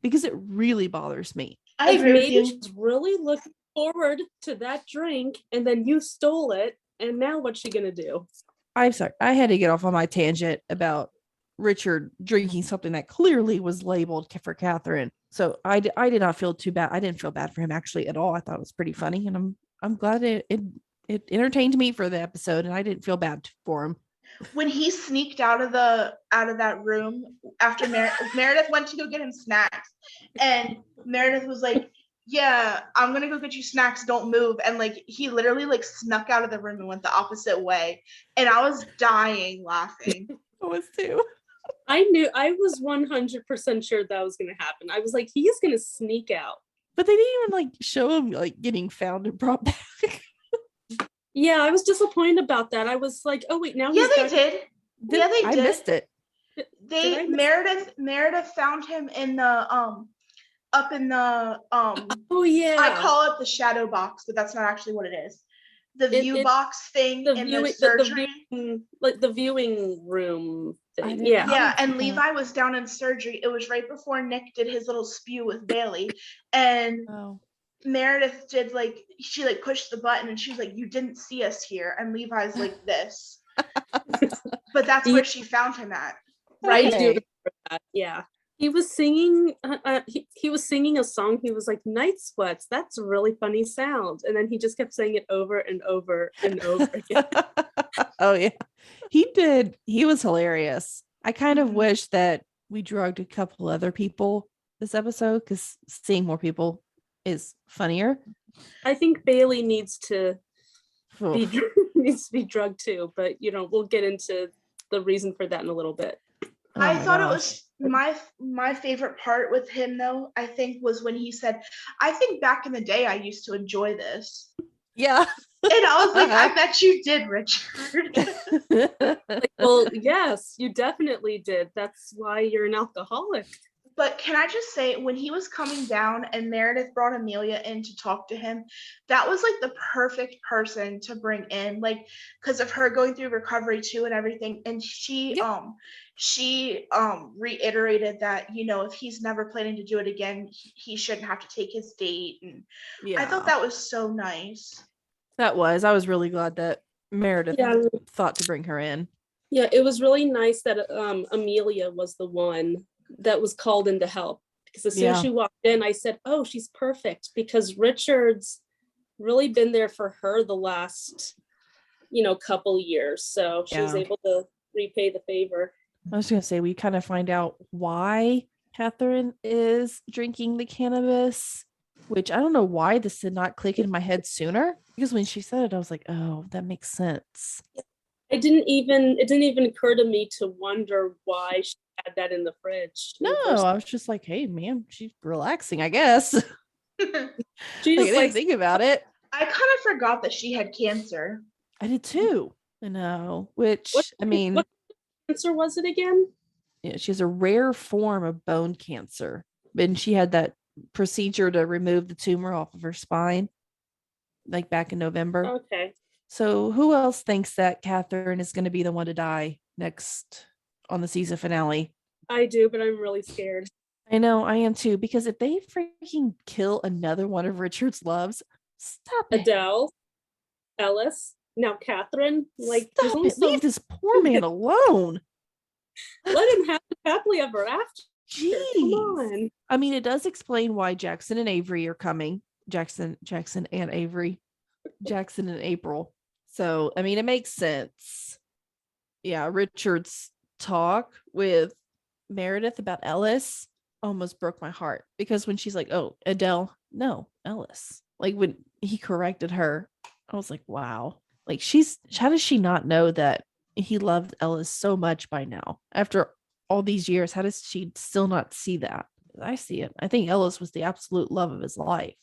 because it really bothers me. I agree with you. Maybe she's really looking forward to that drink, and then you stole it, and now what's she gonna do? I'm sorry, I had to get off on my tangent about Richard drinking something that clearly was labeled for Catherine. So I did not feel too bad. I didn't feel bad for him actually at all. I thought it was pretty funny, and I'm glad it entertained me for the episode, and I didn't feel bad for him. When he sneaked out of that room after Meredith went to go get him snacks, and Meredith was like, yeah, I'm gonna go get you snacks, don't move, and like he literally like snuck out of the room and went the opposite way, and I was dying laughing. I was too. I was 100% sure that was going to happen. I was like, he is going to sneak out. But they didn't even like show him like getting found and brought back. Yeah, I was disappointed about that. I was like, oh wait, now Yeah, he's they back. did. Yeah, they did. I missed it. Meredith found him in the up in the Oh yeah. I call it the shadow box, but that's not actually what it is. The view box thing in the surgery. The viewing room thing. Yeah. Yeah. And Levi was down in surgery. It was right before Nick did his little spew with Bailey. And Meredith did she pushed the button and she was like, you didn't see us here. And Levi's like this. But that's where she found him at. Right? I do remember that. Yeah. He was singing he was singing a song. He was like, night sweats, that's a really funny sound, and then he just kept saying it over and over and over again. Oh yeah, he did. He was hilarious. I kind of wish that we drugged a couple other people this episode, because seeing more people is funnier. I think Bailey needs to be drugged too, but we'll get into the reason for that in a little bit. I thought it was my favorite part with him, though, I think, was when he said, I think back in the day I used to enjoy this. Yeah. And I was like, I bet you did, Richard. Well, yes, you definitely did. That's why you're an alcoholic. But can I just say, when he was coming down and Meredith brought Amelia in to talk to him, that was like the perfect person to bring in, because of her going through recovery too and everything. And she reiterated that, if he's never planning to do it again, he shouldn't have to take his date. And I thought that was so nice. I was really glad that Meredith thought to bring her in. Yeah, it was really nice that Amelia was the one that was called in to help, because as soon as she walked in, I said, oh, she's perfect, because Richard's really been there for her the last couple years, so she was able to repay the favor. I was gonna say, we kind of find out why Catherine is drinking the cannabis, which I don't know why this did not click in my head sooner, because when she said it, I was like, oh, that makes sense. It didn't even occur to me to wonder why she had that in the fridge. No, I was just like, hey, man, she's relaxing, I guess. She just didn't think about it. I kind of forgot that she had cancer. I did too. I know. Which, what cancer was it again? Yeah, she has a rare form of bone cancer. And she had that procedure to remove the tumor off of her spine, back in November. Okay. So who else thinks that Catherine is going to be the one to die next on the season finale? I do, but I'm really scared. I know, I am too, because if they freaking kill another one of Richard's loves, stop it. Adele, Ellis, now Catherine, stop it. Leave this poor man alone. Let him have happily ever after. Jeez. Come on. I mean, it does explain why Jackson and Avery are coming. Jackson and Avery. Jackson and April. So, I mean, it makes sense. Yeah, Richard's talk with Meredith about Ellis almost broke my heart, because when she's like, oh, Adele, no, Ellis. When he corrected her, I was like, wow. How does she not know that he loved Ellis so much by now? After all these years, how does she still not see that? I see it. I think Ellis was the absolute love of his life.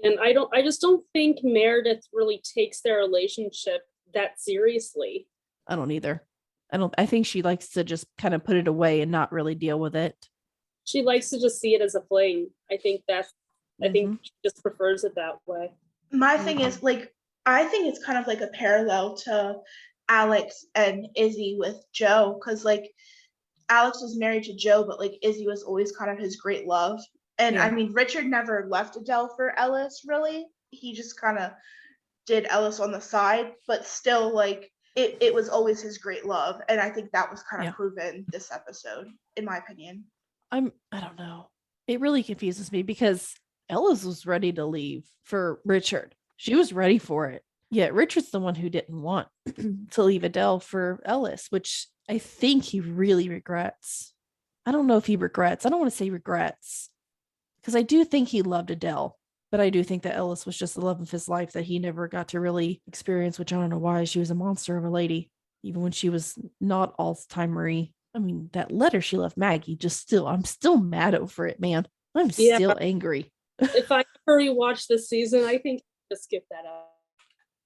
And I just don't think Meredith really takes their relationship that seriously. I don't either. I think she likes to just kind of put it away and not really deal with it. She likes to just see it as a fling. I think she just prefers it that way. My thing is, I think it's kind of like a parallel to Alex and Izzy with Joe, because Alex was married to Joe, but Izzy was always kind of his great love. And I mean, Richard never left Adele for Ellis, really. He just kind of did Ellis on the side, but still, it was always his great love. And I think that was kind of Yeah. proven this episode, in my opinion. I don't know. It really confuses me because Ellis was ready to leave for Richard. She was ready for it. Yet Richard's the one who didn't want to leave Adele for Ellis, which I think he really regrets. I don't know if he regrets. I don't want to say regrets because I do think he loved Adele, but I do think that Ellis was just the love of his life that he never got to really experience, which I don't know why. She was a monster of a lady, even when she was not Alzheimer-y. I mean, that letter she left Maggie, I'm still mad over it, man. I'm Yeah. still angry. If I ever rewatch this season, I think I'll just skip that out.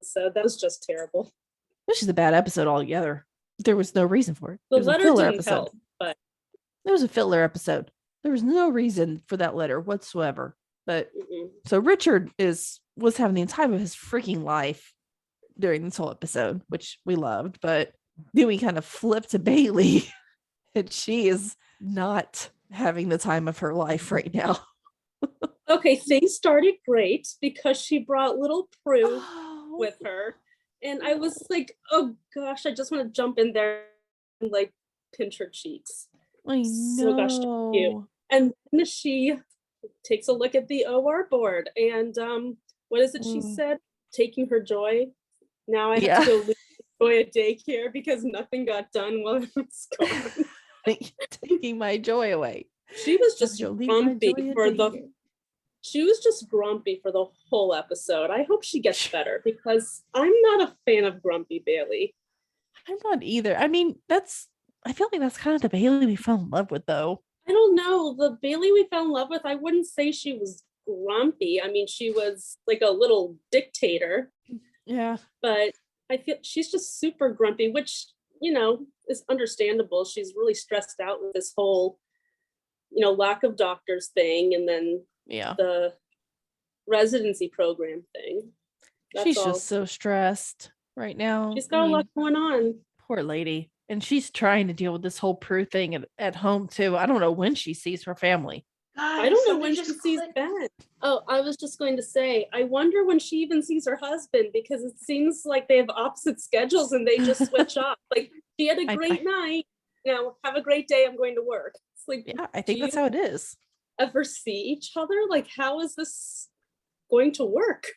So that was just terrible. This is a bad episode altogether. There was no reason for it. The It was a letter filler didn't episode. help, but It was a filler episode. There was no reason for that letter whatsoever. But so Richard was having the time of his freaking life during this whole episode, which we loved. But then we kind of flipped to Bailey, and she is not having the time of her life right now. okay, things started great because she brought little Prue with her. And I was like, oh gosh, I just want to jump in there and like pinch her cheeks. I So gosh, know. cute. And then she takes a look at the OR board and what is it she said? Taking her joy. Now I have to go leave Joy at daycare because nothing got done while I was gone. Taking my joy away. She was just You'll leave my grumpy joy at for daycare. she was just grumpy for the whole episode. I hope she gets better because I'm not a fan of grumpy Bailey. I'm not either. I mean, I feel like that's kind of the Bailey we fell in love with, though. I don't know. The Bailey we fell in love with, I wouldn't say she was grumpy. I mean, she was like a little dictator. Yeah. But I feel she's just super grumpy, which, is understandable. She's really stressed out with this whole, lack of doctors thing and then the residency program thing. She's just so stressed right now. She's got a lot going on. Poor lady. And she's trying to deal with this whole Prue thing at home too. I don't know when she sees her family. Guys, I don't know when she sees Ben. Oh, I was just going to say, I wonder when she even sees her husband because it seems like they have opposite schedules and they just switch off. Like she had a great night. Have a great day. I'm going to work. It's like, yeah, I think that's how it is. Ever see each other? Like, how is this going to work?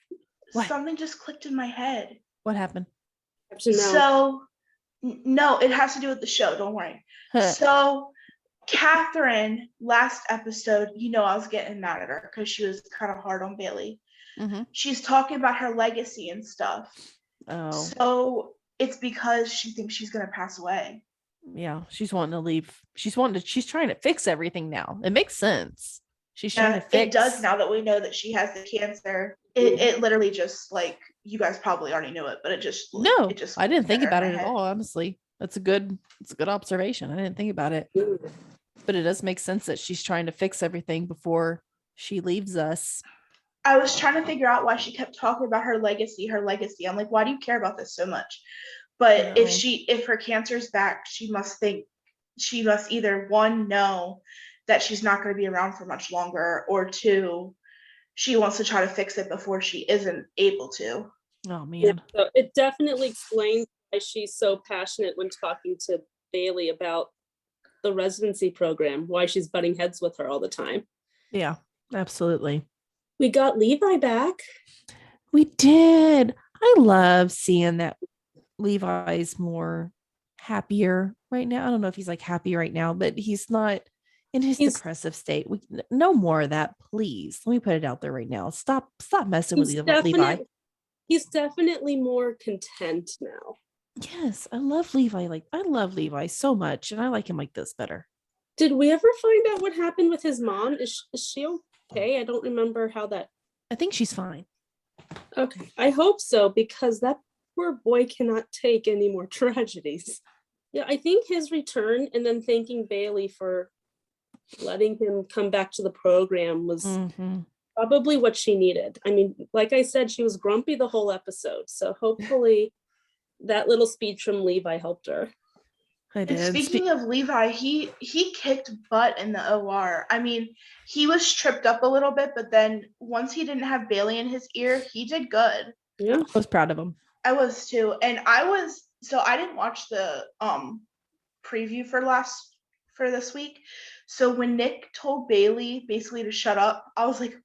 Something just clicked in my head. What happened? So, no, it has to do with the show. Don't worry. So, Catherine, last episode, I was getting mad at her because she was kind of hard on Bailey. Mm-hmm. She's talking about her legacy and stuff. Oh. So it's because she thinks she's going to pass away. Yeah, she's wanting to leave. She's trying to fix everything now. It makes sense. She's trying to fix. It does now that we know that she has the cancer. It literally just like, you guys probably already knew it, but it just. No, it just I didn't think about it at head. all, honestly. It's a good observation. I didn't think about it. But it does make sense that she's trying to fix everything before she leaves us. I was trying to figure out why she kept talking about her legacy. I'm like, why do you care about this so much? But if her cancer's back, she must either one, know that she's not going to be around for much longer, or two, she wants to try to fix it before she isn't able to. Oh man. Yeah, so it definitely explains why she's so passionate when talking to Bailey about the residency program, why she's butting heads with her all the time. Yeah, absolutely. We got Levi back. We did. I love seeing that Levi's more happier right now. I don't know if he's like happy right now, but he's not in his depressive state. No more of that, please. Let me put it out there right now. Stop messing with Levi. He's definitely more content now. Yes, I love Levi. I love Levi so much, and I like him like this better. Did we ever find out what happened with his mom? Is she okay? I don't remember how that. I think she's fine. Okay, I hope so, because that poor boy cannot take any more tragedies. Yeah, I think his return and then thanking Bailey for letting him come back to the program was probably what she needed. I mean, like I said, she was grumpy the whole episode, so hopefully that little speech from Levi helped her. I did. And speaking of Levi, he kicked butt in the OR. I mean, he was tripped up a little bit, but then once he didn't have Bailey in his ear, he did good. Yeah, I was proud of him. I was too. And I didn't watch the preview for this week. So when Nick told Bailey basically to shut up, I was like,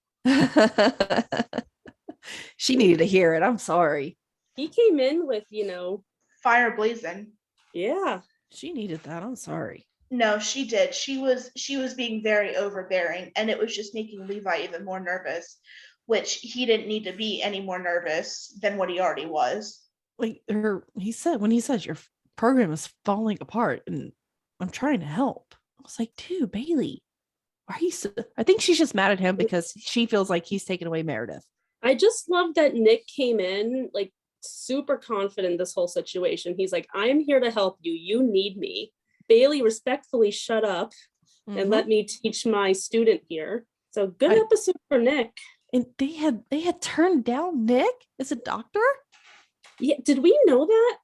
She needed to hear it. I'm sorry. He came in with, fire blazing. yeah. She needed that. I'm sorry. No, she did. She was being very overbearing, and it was just making Levi even more nervous, which he didn't need to be any more nervous than what he already was. Like he says your program is falling apart and I'm trying to help. I was like, dude, Bailey, why are you so I think she's just mad at him because she feels like he's taken away Meredith. I just love that Nick came in like super confident in this whole situation. He's like, I'm here to help you. You need me. Bailey, respectfully shut up and let me teach my student here. So good episode for Nick. And they had turned down Nick as a doctor? Yeah, did we know that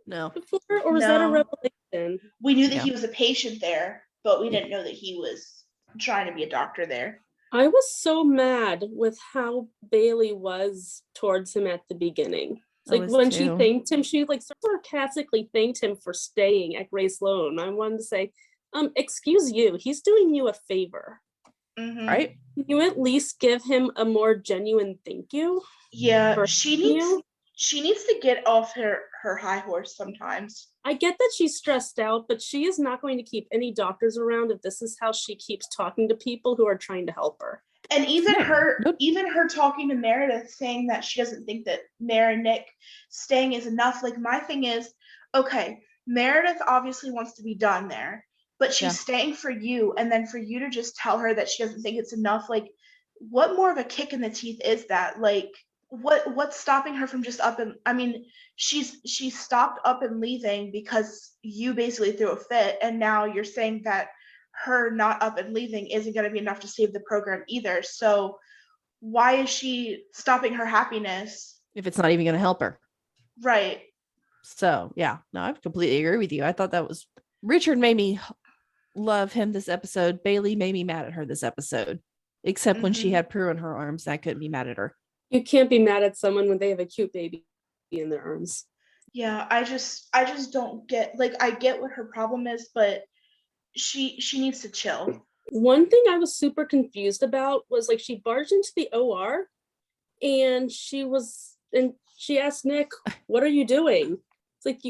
No. before, or was that a revelation? We knew that he was a patient there, but we didn't know that he was trying to be a doctor there. I was so mad with how Bailey was towards him at the beginning. Like when she thanked him, she like sarcastically thanked him for staying at Grace Sloan. I wanted to say, excuse you, he's doing you a favor. Mm-hmm. Right? Can you at least give him a more genuine thank you? Yeah, she needs to get off her high horse sometimes. I get that she's stressed out, but she is not going to keep any doctors around if this is how she keeps talking to people who are trying to help her. And even her talking to Meredith, saying that she doesn't think that Mare and Nick staying is enough. Like, my thing is, okay, Meredith obviously wants to be done there, but she's staying for you, and then for you to just tell her that she doesn't think it's enough, like, what more of a kick in the teeth is that? Like, what's stopping her from just up and, I mean, she's stopped up and leaving because you basically threw a fit, and now you're saying that her not up and leaving isn't going to be enough to save the program either. So why is she stopping her happiness if it's not even going to help her? Right. So yeah, no, I completely agree with you. I thought that was Richard made me love him this episode. Bailey made me mad at her this episode, except when she had Prue in her arms. I couldn't be mad at her. You can't be mad at someone when they have a cute baby in their arms. Yeah, I just don't get, like, I get what her problem is, but she needs to chill. One thing I was super confused about was, like, she barged into the OR and she asked Nick, what are you doing? It's like,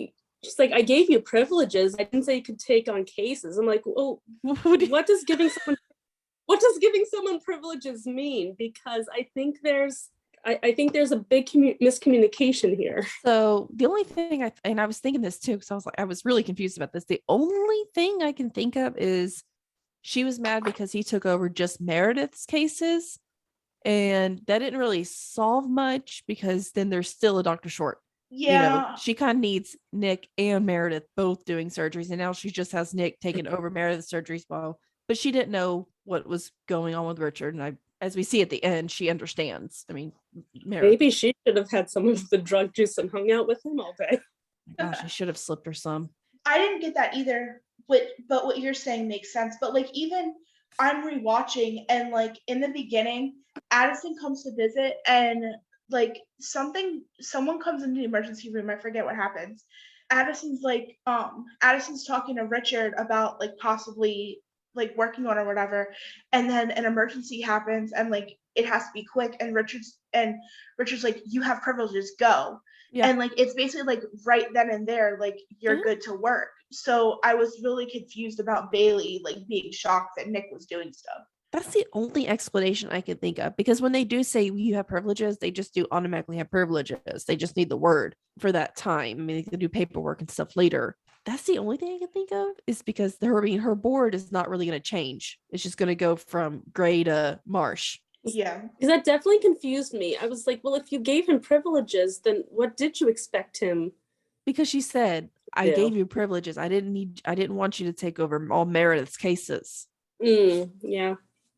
she's like, I gave you privileges. I didn't say you could take on cases. I'm like, oh, what does giving someone privileges mean? Because I think there's a big miscommunication here. So the only thing I was thinking this too, because I was really confused about this. The only thing I can think of is she was mad because he took over just Meredith's cases, and that didn't really solve much because then there's still a doctor short. Yeah, she kind of needs Nick and Meredith both doing surgeries, and now she just has Nick taking over Meredith's surgeries, but she didn't know what was going on with Richard, and as we see at the end, she understands. I mean, maybe she should have had some of the drug juice and hung out with him all day. Oh my gosh, I should have slipped her some. I didn't get that either, but what you're saying makes sense. But like, even I'm rewatching, and like in the beginning, Addison comes to visit, and like someone comes into the emergency room. I forget what happens. Addison's talking to Richard about like possibly like working on or whatever, and then an emergency happens, and like it has to be quick, and Richard's like, you have privileges, go. Yeah. And like it's basically like right then and there, like you're good to work. So I was really confused about Bailey like being shocked that Nick was doing stuff. That's the only explanation I can think of, because when they do say you have privileges, they just do automatically have privileges. They just need the word for that time. I mean, they can do paperwork and stuff later. That's the only thing I can think of, is because her board is not really going to change. It's just going to go from Gray to Marsh. Yeah, because that definitely confused me. I was like, well, if you gave him privileges, then what did you expect him? Because she said, I gave you privileges. I didn't want you to take over all Meredith's cases. Yeah.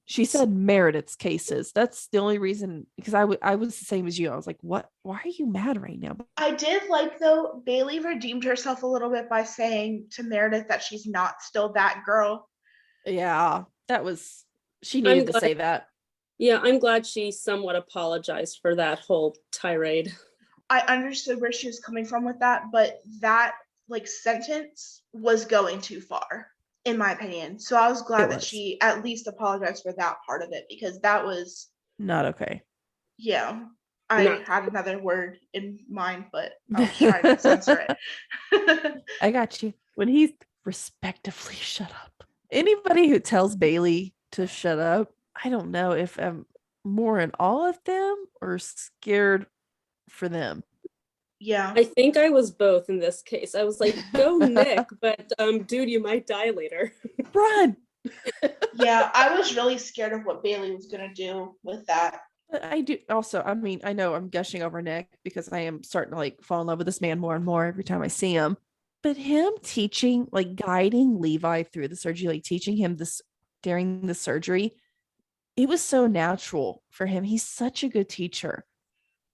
She said Meredith's cases. That's the only reason, because I was the same as you. I was like, what? Why are you mad right now? I did like, though, Bailey redeemed herself a little bit by saying to Meredith that she's not still that girl. Yeah, she needed to say that. Yeah, I'm glad she somewhat apologized for that whole tirade. I understood where she was coming from with that, but that like sentence was going too far, in my opinion. So I was glad that she at least apologized for that part of it, because that was not okay. Yeah. I No. had another word in mind, but I was trying to censor it. I got you. When he's respectively shut up. Anybody who tells Bailey to shut up, I don't know if I'm more in awe of them or scared for them. Yeah. I think I was both in this case. I was like, go Nick, but dude, you might die later. Run. Yeah, I was really scared of what Bailey was gonna do with that. But I do also, I mean, I know I'm gushing over Nick because I am starting to like fall in love with this man more and more every time I see him. But him teaching, like guiding Levi through the surgery, like teaching him this during the surgery, it was so natural for him. He's such a good teacher.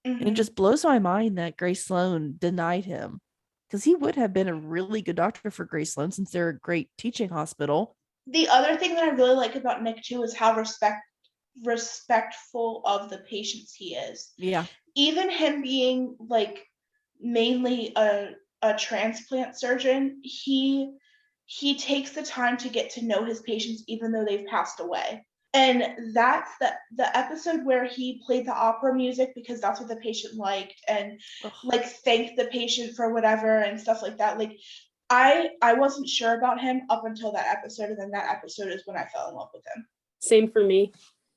And it just blows my mind that Grace Sloan denied him, because he would have been a really good doctor for Grace Sloan since they're a great teaching hospital. The other thing that I really like about Nick too is how respectful of the patients he is. Yeah. Even him being like mainly a transplant surgeon, he takes the time to get to know his patients even though they've passed away. And that's the episode where he played the opera music because that's what the patient liked, and like thanked the patient for whatever and stuff like that. Like I wasn't sure about him up until that episode, and then that episode is when I fell in love with him. Same for me.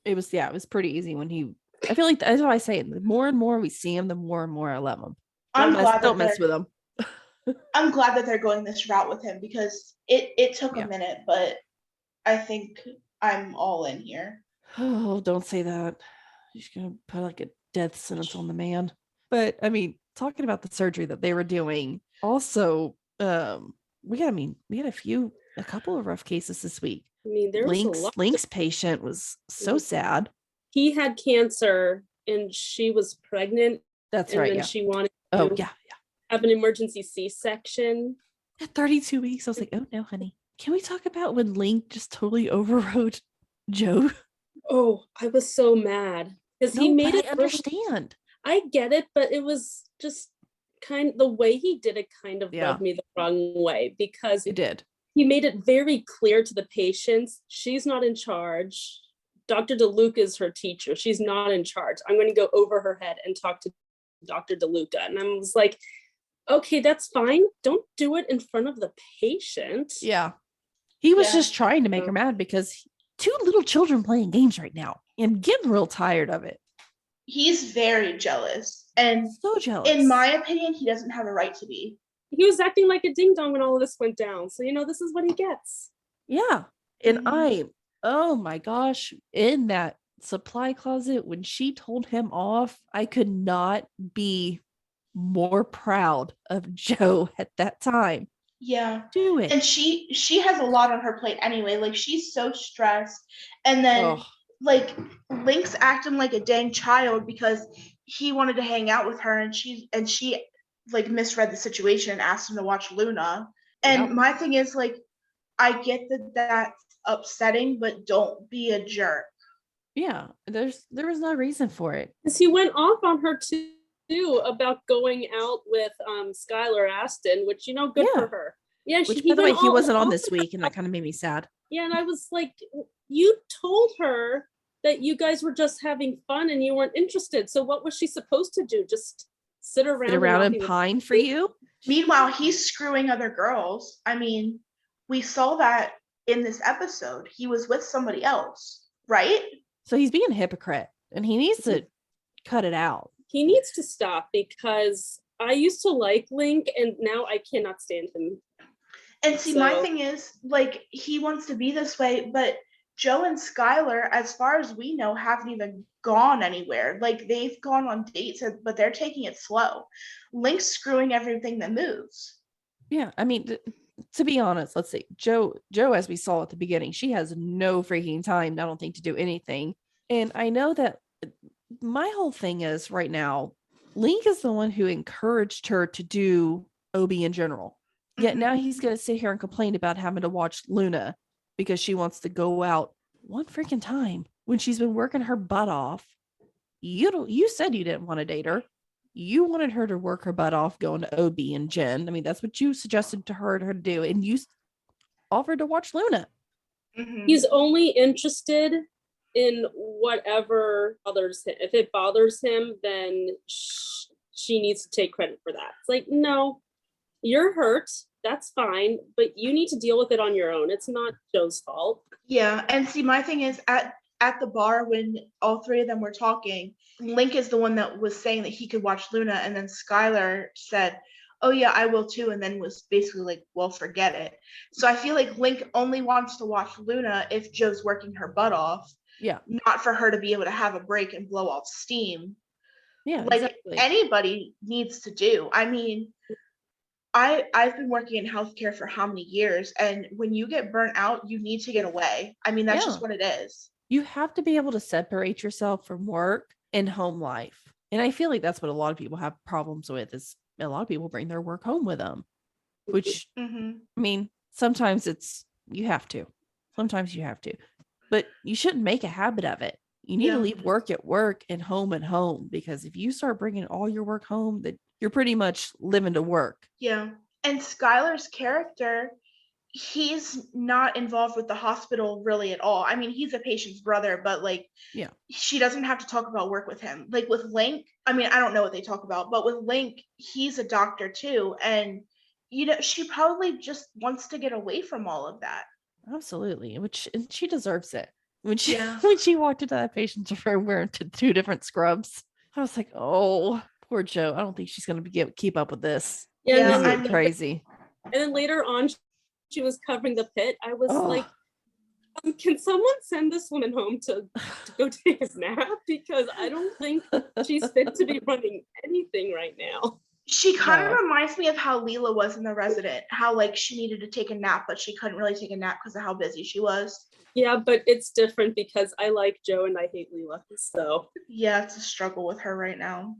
It was pretty easy when he, I feel like that's what I say. The more and more we see him, the more and more I love him. Don't mess with him. I'm glad that they're going this route with him because it took a minute, but I think I'm all in here. Oh, don't say that. You're just gonna put like a death sentence on the man. But I mean, talking about the surgery that they were doing, also, we had a couple of rough cases this week. I mean, there was a lot. Link's patient was so sad. He had cancer and she was pregnant. That's right. And then she wanted to have an emergency C-section. At 32 weeks, I was like, oh no, honey. Can we talk about when Link just totally overrode Joe? Oh, I was so mad because he made it. I understand. I get it, but it was just the way he did it kind of rubbed me the wrong way, because it did. He made it very clear to the patients, she's not in charge. Dr. DeLuca is her teacher. She's not in charge. I'm going to go over her head and talk to Dr. DeLuca. And I was like, okay, that's fine. Don't do it in front of the patient. Yeah. He was just trying to make her mad because two little children playing games right now and getting real tired of it. He's very jealous. And so jealous. In my opinion, he doesn't have a right to be. He was acting like a ding dong when all of this went down. So, this is what he gets. Yeah. And oh my gosh, in that supply closet, when she told him off, I could not be more proud of Joe at that time. Yeah. Do it. And she has a lot on her plate anyway. Like, she's so stressed. And then like Link's acting like a dang child because he wanted to hang out with her, and she like misread the situation and asked him to watch Luna. And my thing is, like, I get that that's upsetting, but don't be a jerk. Yeah, there was no reason for it. Because he went off on her too about going out with Skylar Aston, which good for her. Yeah, which by the way, he wasn't on this week, and that kind of made me sad. Yeah, and I was like, you told her that you guys were just having fun and you weren't interested. So what was she supposed to do? Just sit around and pine for you? Meanwhile, he's screwing other girls. I mean, we saw that in this episode. He was with somebody else, right? So he's being a hypocrite, and he needs to cut it out. He needs to stop, because I used to like Link and now I cannot stand him. And see, my thing is, like, he wants to be this way, but Joe and Skylar, as far as we know, haven't even gone anywhere. Like, they've gone on dates, but they're taking it slow. Link's screwing everything that moves. Yeah, I mean, to be honest, let's see. Joe, as we saw at the beginning, she has no freaking time, I don't think, to do anything. And I know that my whole thing is right now, Link is the one who encouraged her to do OB in general. Yet now he's going to sit here and complain about having to watch Luna because she wants to go out one freaking time when she's been working her butt off. You said you didn't want to date her. you wanted her to work her butt off going to OB and Jen. I mean, that's what you suggested to her to do, and you offered to watch Luna. Mhm. He's only interested in whatever bothers him. If it bothers him, then she needs to take credit for that. It's like, no, you're hurt. That's fine, but you need to deal with it on your own. It's not Joe's fault. Yeah, and see, my thing is at the bar when all three of them were talking, Link is the one that was saying that he could watch Luna, and then Skylar said, "Oh yeah, I will too," and then was basically like, "Well, forget it." So I feel like Link only wants to watch Luna if Joe's working her butt off, Yeah. not for her to be able to have a break and blow off steam. Yeah. Like Exactly. anybody needs to do. I mean, I've been working in healthcare for how many years, and when you get burnt out, you need to get away. I mean, that's Yeah. just what it is. You have to be able to separate yourself from work and home life. And I feel like that's what a lot of people have problems with, is a lot of people bring their work home with them, which, Mhm. I mean, sometimes you have to, but you shouldn't make a habit of it. You need to Yeah. leave work at work and home, because if you start bringing all your work home, that you're pretty much living to work. Yeah. And Skylar's character, he's not involved with the hospital really at all. I mean, he's a patient's brother, but like, Yeah. she doesn't have to talk about work with him. Like with Link, I mean, I don't know what they talk about, but with Link, he's a doctor too. And, she probably just wants to get away from all of that. Absolutely. And she deserves it. When she Yeah. when she walked into that patient's room wearing two different scrubs, I was like, oh, poor Joe. I don't think she's gonna keep up with this. Yeah, Yeah, This and is then, I'm crazy. and then later on, she was covering the pit. I was Oh. like, can someone send this woman home to go take a nap? Because I don't think she's fit to be running anything right now. She kind of No. reminds me of how Leela was in The Resident, how like she needed to take a nap, but she couldn't really take a nap because of how busy she was. Yeah, but it's different because I like Joe and I hate Leela. So Yeah, it's a struggle with her right now.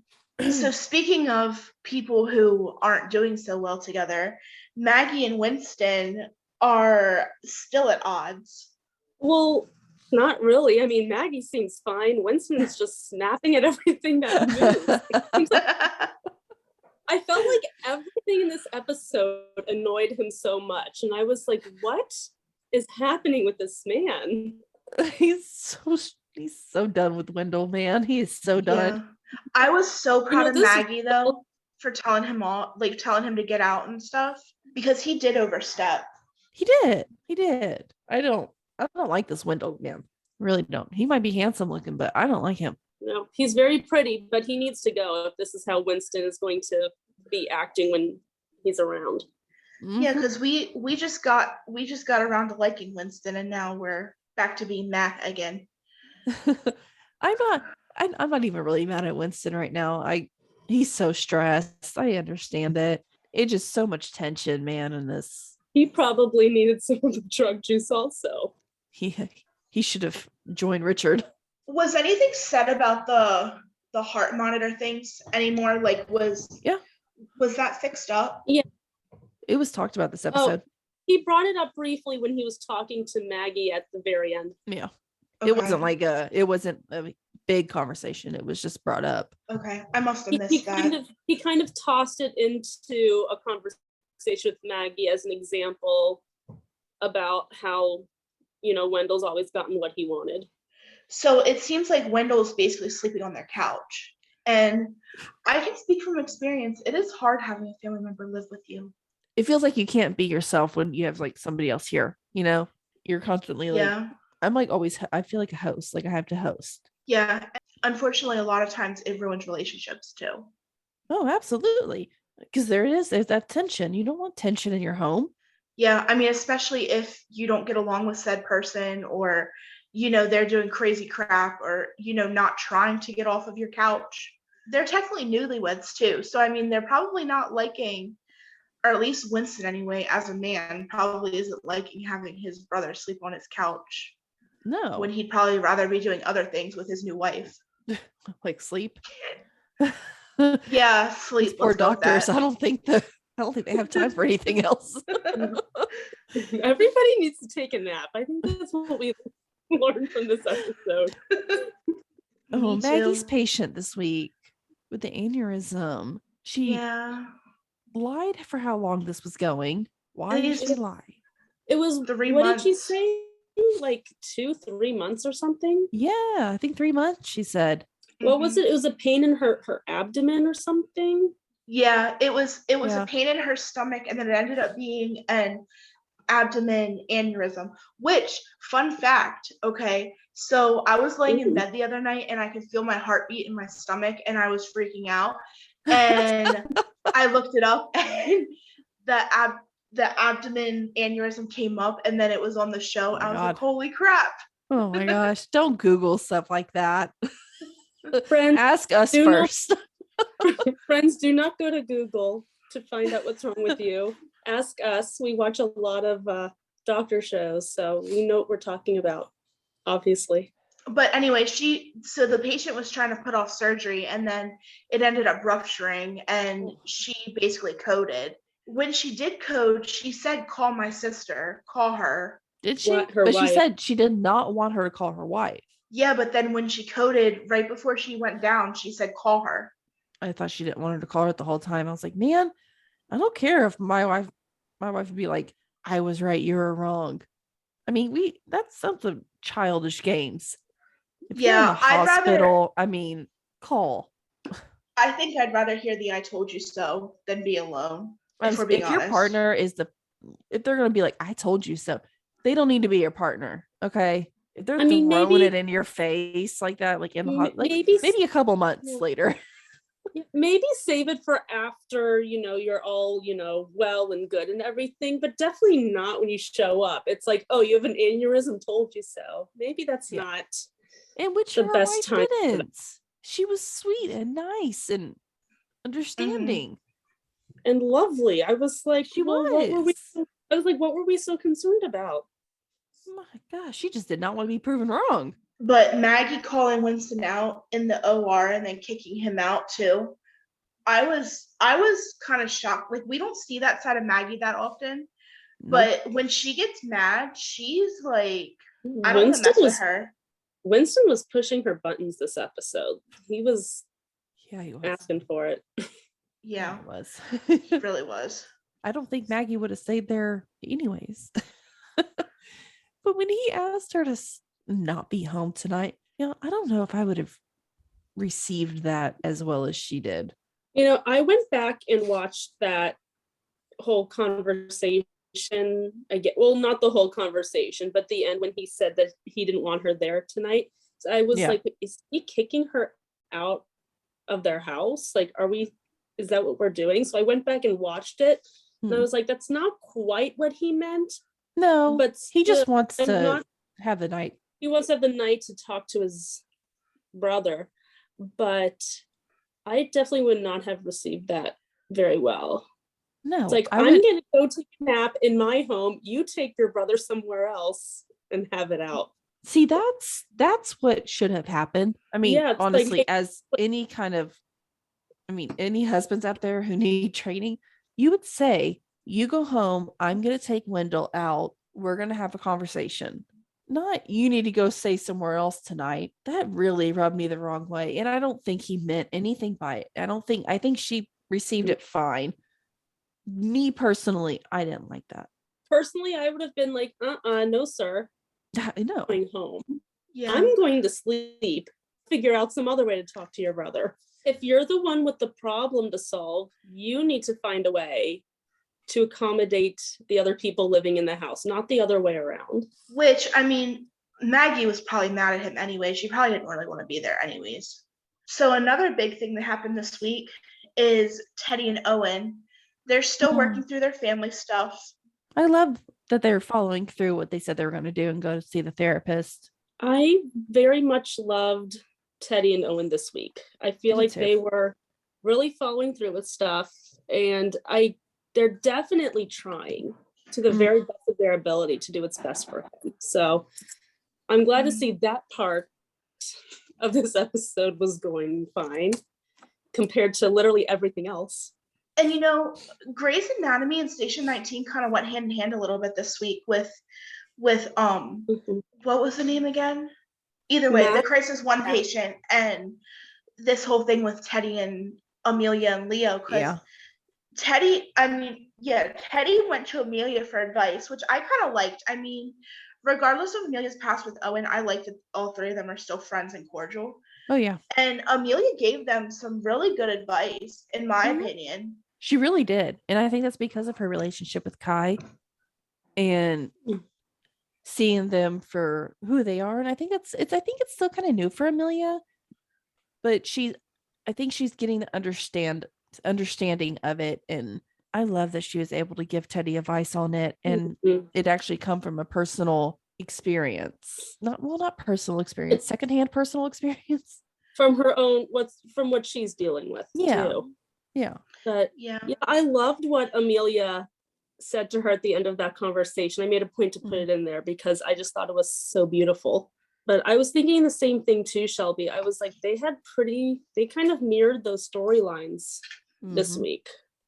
So speaking of people who aren't doing so well together, Maggie and Winston are still at odds. well, not really. I mean, Maggie seems fine. Winston's just snapping at everything that moves. I felt like everything in this episode annoyed him so much. And I was like, what is happening with this man? He's so done with Wendell, man. He is so done. Yeah. I was so proud of this- Maggie though for telling him to get out and stuff, because he did overstep. He did. I don't like this Wendell man. Really don't. He might be handsome looking, but I don't like him. No, he's very pretty, but he needs to go if this is how Winston is going to be acting when he's around. Yeah, because we just got around to liking Winston, and now we're back to being Mac again. I'm not even really mad at Winston right now. He's so stressed. I understand it. It's just so much tension, man, in this. He probably needed some of the drug juice also. He should have joined Richard. Was anything said about the heart monitor things anymore? Like was that fixed up? Yeah. It was talked about this episode. He brought it up briefly when he was talking to Maggie at the very end. Yeah. Okay. It wasn't a big conversation. It was just brought up. Okay. I must have missed that. He kind of tossed it into a conversation with Maggie as an example about how, Wendell's always gotten what he wanted. So it seems like Wendell's basically sleeping on their couch. And I can speak from experience. It is hard having a family member live with you. It feels like you can't be yourself when you have like somebody else here, you're constantly like, I'm like always, I feel like a host, like I have to host. Yeah. Unfortunately, a lot of times it ruins relationships too. Oh, absolutely. Because there's that tension. You don't want tension in your home. Yeah. I mean, especially if you don't get along with said person, or, they're doing crazy crap, or, not trying to get off of your couch. They're technically newlyweds too. So, I mean, they're probably not liking, or at least Winston anyway, as a man, probably isn't liking having his brother sleep on his couch. No. When he'd probably rather be doing other things with his new wife. Like sleep. Yeah, sleep. These poor doctors. I don't think they have time for anything else. Everybody needs to take a nap. I think that's what we learned from this episode. Oh, Maggie's patient this week. with the aneurysm. She lied for how long this was going. Why did she lie? It was 3 what months. did she say? Like 2-3 months or something? Yeah, I think 3 months, she said. What was it? It was a pain in her abdomen or something. Yeah, it was Yeah. a pain in her stomach, and then it ended up being an abdomen aneurysm, which, fun fact, okay, so I was laying in bed the other night and I could feel my heartbeat in my stomach and I was freaking out, and I looked it up and the abdomen aneurysm came up, and then it was on the show. I was like, holy crap. Oh my gosh, don't Google stuff like that. Friends, ask us first. Friends, do not go to Google to find out what's wrong with you. Ask us. We watch a lot of doctor shows, so we know what we're talking about, obviously. But anyway, so the patient was trying to put off surgery, and then it ended up rupturing, and she basically coded. When she did code, she said, call my sister, call her. Did she? But wife. She said she did not want her to call her wife. Yeah, but then when she coded, right before she went down, she said, call her. I thought she didn't want her to call her the whole time. I was like, man, I don't care if my wife would be like, I was right, you were wrong. I mean, that's something childish games. If you're in the hospital, call. I think I'd rather hear the I told you so than be alone. If your partner if they're going to be like, I told you so, they don't need to be your partner. Okay. If they're throwing it in your face like that, like in the hot, like maybe a couple months later. Maybe save it for after, you're all, well and good and everything, but definitely not when you show up. It's like, oh, you have an aneurysm, told you so. Maybe that's not the best time. Didn't. She was sweet and nice and understanding. And lovely. I was like, what were we so concerned about? Oh my gosh, she just did not want to be proven wrong. But Maggie calling Winston out in the OR and then kicking him out too. I was kind of shocked. Like, we don't see that side of Maggie that often. Nope. But when she gets mad, she's like, I don't want to mess with her. Winston was pushing her buttons this episode. He was asking for it. Yeah, he was. He really was. I don't think Maggie would have stayed there anyways. But when he asked her to not be home tonight, I don't know if I would have received that as well as she did. I went back and watched that whole conversation. Not the whole conversation, but the end when he said that he didn't want her there tonight. So I was like, is he kicking her out of their house? Like, is that what we're doing? So I went back and watched it, and I was like, that's not quite what he meant. No, but he just wants to have the night. He wants to have the night to talk to his brother, but I definitely would not have received that very well. No, it's like, I'm going to go take a nap in my home. You take your brother somewhere else and have it out. See, that's what should have happened. I mean, honestly, as any husbands out there who need training, you would say, you go home, I'm going to take Wendell out. We're going to have a conversation. Not, you need to go stay somewhere else tonight. That really rubbed me the wrong way. And I don't think he meant anything by it. I think she received it fine. Me personally, I didn't like that. Personally, I would have been like, no, sir. No. I'm going home. Yeah. I'm going to sleep. Figure out some other way to talk to your brother. If you're the one with the problem to solve, you need to find a way to accommodate the other people living in the house, not the other way around. Which, Maggie was probably mad at him anyway. She probably didn't really want to be there anyways. So another big thing that happened this week is Teddy and Owen. They're still working through their family stuff. I love that they're following through what they said they were going to do and go to see the therapist. I very much loved Teddy and Owen this week. I feel like they were really following through with stuff, and they're definitely trying to the very best of their ability to do what's best for him. So I'm glad to see that part of this episode was going fine compared to literally everything else. And Grey's Anatomy and Station 19 kind of went hand in hand a little bit this week with what was the name again? Either way, the Crisis 1 patient and this whole thing with Teddy and Amelia and Leo, because Yeah. Teddy went to Amelia for advice, which I kind of liked. I mean, regardless of Amelia's past with Owen, I like that all three of them are still friends and cordial. Oh yeah. And Amelia gave them some really good advice, in my Mhm. opinion. She really did. And I think that's because of her relationship with Kai and seeing them for who they are. And I think it's still kind of new for Amelia, but I think she's getting the understanding of it. And I love that she was able to give Teddy advice on it, and it actually come from a personal experience. Not personal experience, secondhand personal experience. From her own, from what she's dealing with too. Yeah. But yeah, I loved what Amelia said to her at the end of that conversation. I made a point to put it in there because I just thought it was so beautiful. But I was thinking the same thing too, Shelby. I was like, they kind of mirrored those storylines this week.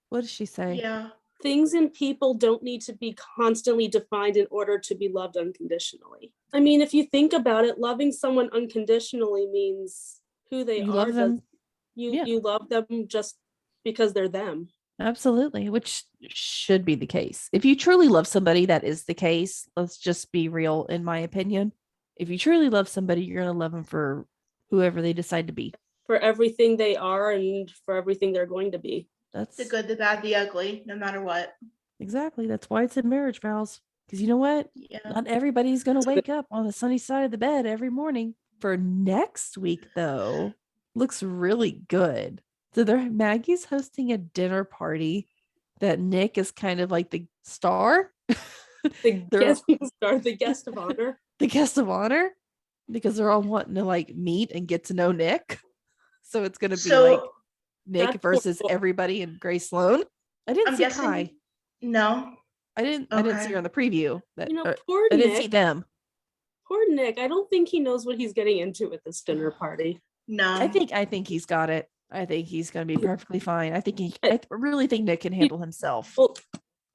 What did she say? Yeah. Things and people don't need to be constantly defined in order to be loved unconditionally. I mean, if you think about it, loving someone unconditionally means who they You are. love them. You love them just because they're them. Absolutely, which should be the case. If you truly love somebody, that is the case. Let's just be real, in my opinion. If you truly love somebody, you're going to love them for whoever they decide to be. For everything they are and for everything they're going to be. That's the good, the bad, the ugly, no matter what. Exactly. That's why it's in marriage vows. Because you know what? Yeah. Not everybody's going to wake up on the sunny side of the bed every morning. For next week, though, looks really good. So Maggie's hosting a dinner party that Nick is kind of like the star. The guest of honor. The guest of honor, because they're all wanting to like meet and get to know Nick. So it's going to be like Nick versus everybody and Grace Sloan. I didn't see Kai. No. I didn't see her on the preview. Poor I Nick. didn't see them. Poor Nick. I don't think he knows what he's getting into at this dinner party. No. I think he's got it. I think he's going to be perfectly fine. I really think Nick can handle himself. Well,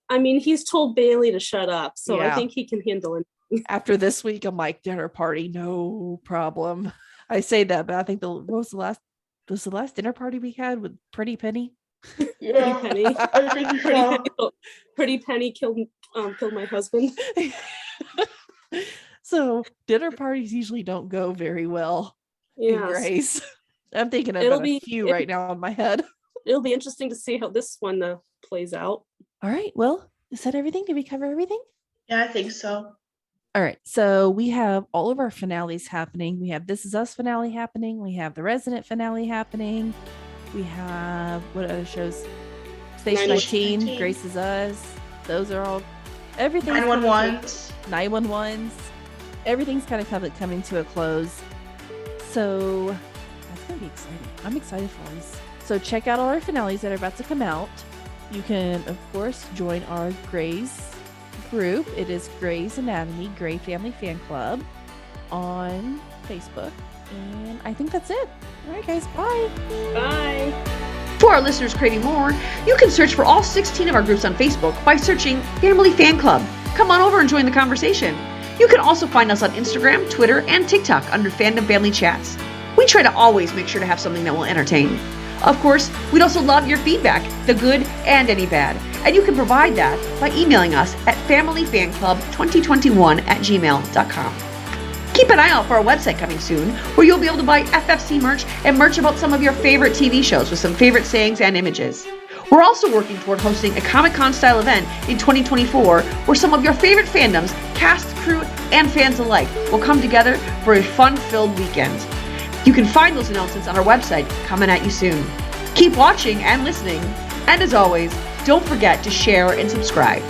I mean, he's told Bailey to shut up, so I think he can handle it. After this week, I'm like, dinner party, no problem. I say that, but I think what was the last dinner party we had with Pretty Penny? Yeah. Pretty Penny. I think so. Pretty Penny killed my husband. So dinner parties usually don't go very well. Yeah, Grace. I'm thinking of a few right now in my head. It'll be interesting to see how this one plays out. All right. Well, is that everything? Did we cover everything? Yeah, I think so. All right. So we have all of our finales happening. We have This Is Us finale happening. We have The Resident finale happening. We have what other shows? Station 19, Grace Is Us. Those are all everything. 911s. 911s. Everything's kind of coming to a close. So that's gonna be exciting. I'm excited for this. So check out all our finales that are about to come out. You can, of course, join our Grey's group. It is Grey's Anatomy Grey Family Fan Club on Facebook. And I think that's it. All right, guys. Bye. Bye. For our listeners craving more, you can search for all 16 of our groups on Facebook by searching Family Fan Club. Come on over and join the conversation. You can also find us on Instagram, Twitter, and TikTok under Fandom Family Chats. We try to always make sure to have something that will entertain. Of course, we'd also love your feedback, the good and any bad. And you can provide that by emailing us at familyfanclub2021@gmail.com. Keep an eye out for our website coming soon, where you'll be able to buy FFC merch and merch about some of your favorite TV shows with some favorite sayings and images. We're also working toward hosting a Comic-Con style event in 2024 where some of your favorite fandoms, cast, crew, and fans alike will come together for a fun-filled weekend. You can find those announcements on our website coming at you soon. Keep watching and listening, and as always, don't forget to share and subscribe.